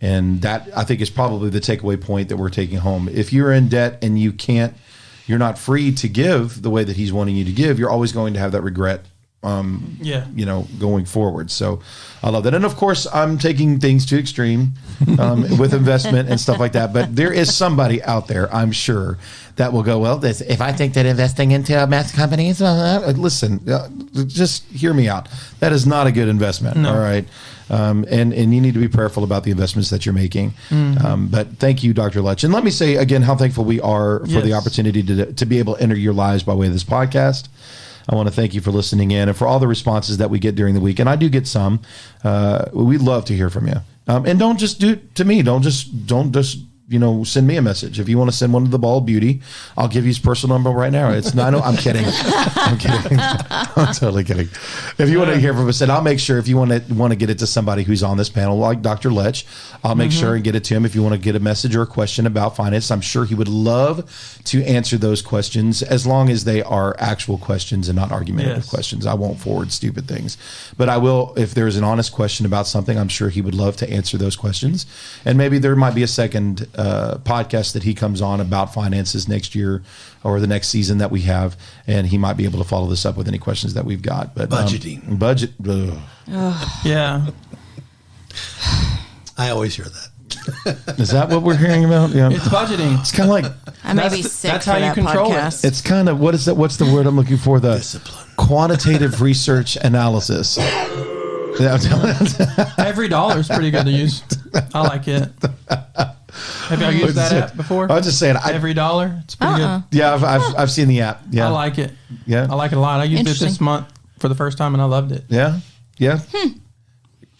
And that, I think, is probably the takeaway point that we're taking home. If you're in debt and you're not free to give the way that He's wanting you to give, you're always going to have that regret, going forward. So I love that. And of course, I'm taking things to extreme with investment and stuff like that. But there is somebody out there, I'm sure, that will go, well, if I think that investing into mass companies, listen, just hear me out. That is not a good investment. No. All right. And you need to be prayerful about the investments that you're making. But thank you, Dr. Letch. And let me say again how thankful we are for the opportunity to be able to enter your lives by way of this podcast. I want to thank you for listening in and for all the responses that we get during the week. And I do get some. We'd love to hear from you. And don't just do it to me. Don't just send me a message. If you want to send one to the Bald Beauty, I'll give you his personal number right now. It's 90. I'm kidding. I'm kidding. I'm totally kidding. If you want to hear from us, and I'll make sure if you want to get it to somebody who's on this panel, like Dr. Letch, I'll make sure and get it to him. If you want to get a message or a question about finance, I'm sure he would love to answer those questions as long as they are actual questions and not argumentative questions. I won't forward stupid things, but I will, if there's an honest question about something, I'm sure he would love to answer those questions. And maybe there might be a second podcast that he comes on about finances next year or the next season that we have, and he might be able to follow this up with any questions that we've got. But budget. Yeah. I always hear that. Is that what we're hearing about? Yeah, It's budgeting. it's kind of like I may be sick that's for how you that control it. podcast. it's kind of what's the word I'm looking for? The Discipline. quantitative research analysis. Every dollar is pretty good to use. I like it. Have y'all used that app before? I was just saying. Every dollar, it's pretty good. Yeah, I've seen the app. Yeah, I like it. Yeah, I like it a lot. I used it this Interesting. month for the first time, and I loved it. Yeah.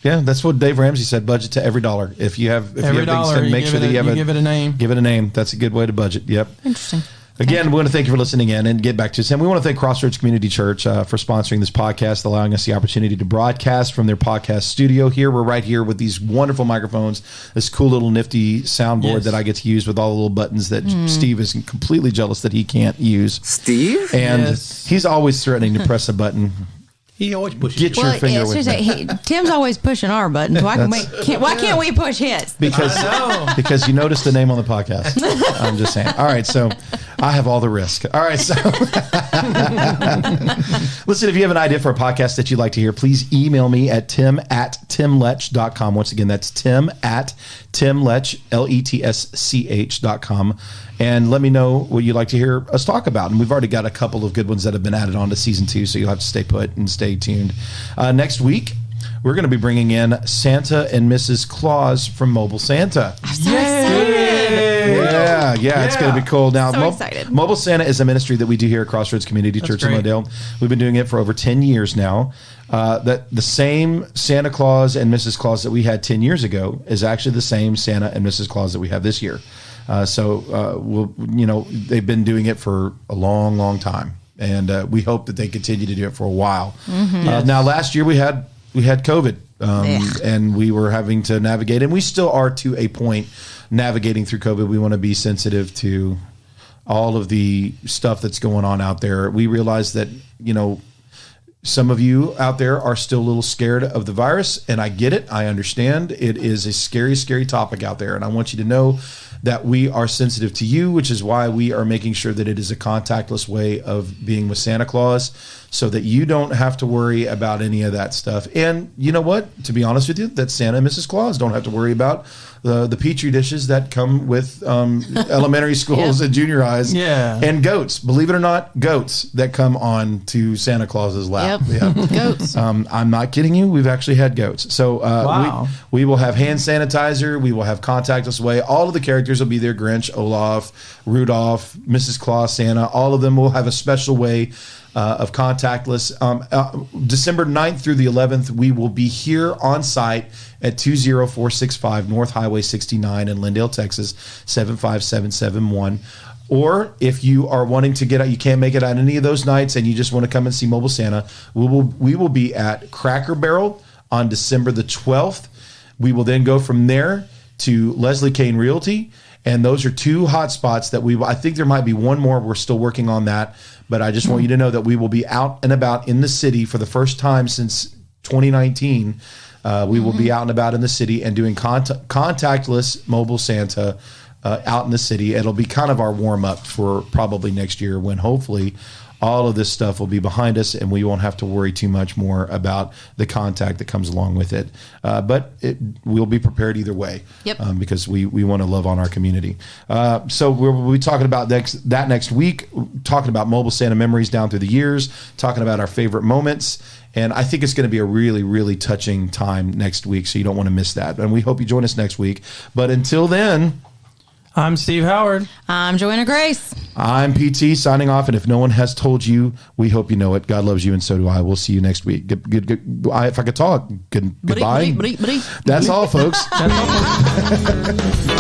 Yeah, that's what Dave Ramsey said. Budget to every dollar. If you have Every dollar, things, you make sure that you give it a name. Give it a name. That's a good way to budget. Yep. Interesting. Again, we want to thank you for listening in and get back to us. And we want to thank Crossroads Community Church for sponsoring this podcast, allowing us the opportunity to broadcast from their podcast studio here. We're right here with these wonderful microphones, this cool little nifty soundboard that I get to use with all the little buttons that Steve is completely jealous that he can't use. Steve? And he's always threatening to press a button. He always pushes Get your finger with me. Tim's always pushing our buttons. Why can't we push his? Because you noticed the name on the podcast. I'm just saying. All right, so I have all the risk. All right, so listen, if you have an idea for a podcast that you'd like to hear, please email me at tim@timletch.com. Once again, that's tim@timletch, LETSCH.com. And let me know what you'd like to hear us talk about. And we've already got a couple of good ones that have been added on to season 2, so you'll have to stay put and stay tuned. Next week, we're going to be bringing in Santa and Mrs. Claus from Mobile Santa. I'm so excited. Yeah, it's going to be cool. Now, So excited. Mobile Santa is a ministry that we do here at Crossroads Community Church in great. Modell. We've been doing it for over 10 years now. That the same Santa Claus and Mrs. Claus that we had 10 years ago is actually the same Santa and Mrs. Claus that we have this year. They've been doing it for a long, long time, and we hope that they continue to do it for a while. Now, last year we had COVID, and we were having to navigate, and we still are to a point. navigating through COVID. We want to be sensitive to all of the stuff that's going on out there. We realize that, some of you out there are still a little scared of the virus, and I get it. I understand. It is a scary, scary topic out there, and I want you to know that we are sensitive to you, which is why we are making sure that it is a contactless way of being with Santa Claus, so that you don't have to worry about any of that stuff. And you know what? To be honest with you, that Santa and Mrs. Claus don't have to worry about the Petri dishes that come with elementary schools and junior highs, and goats. Believe it or not, goats that come on to Santa Claus's lap. Yep. Goats. I'm not kidding you. We've actually had goats. So we will have hand sanitizer. We will have contactless way. All of the characters will be there. Grinch, Olaf, Rudolph, Mrs. Claus, Santa. All of them will have a special way of contactless. December 9th through the 11th, we will be here on site at 20465 North Highway 69 in Lindale, Texas, 75771. Or if you are wanting to get out, you can't make it on any of those nights, and you just want to come and see Mobile Santa, we will be at Cracker Barrel on December the 12th. We will then go from there to Leslie Kane Realty. And those are two hot spots that I think there might be one more. We're still working on that. But I just want you to know that we will be out and about in the city for the first time since 2019. We will be out and about in the city and doing contactless Mobile Santa out in the city. It'll be kind of our warm up for probably next year, when hopefully all of this stuff will be behind us and we won't have to worry too much more about the contact that comes along with it. But we'll be prepared either way. Yep. Because we want to love on our community. So we'll be talking about next week, talking about Mobile Santa memories down through the years, talking about our favorite moments. And I think it's going to be a really, really touching time next week. So you don't want to miss that. And we hope you join us next week. But until then, I'm Steve Howard. I'm Joanna Grace. I'm PT signing off. And if no one has told you, we hope you know it. God loves you, and so do I. We'll see you next week. If I could talk, goodbye. That's all, folks. That's all.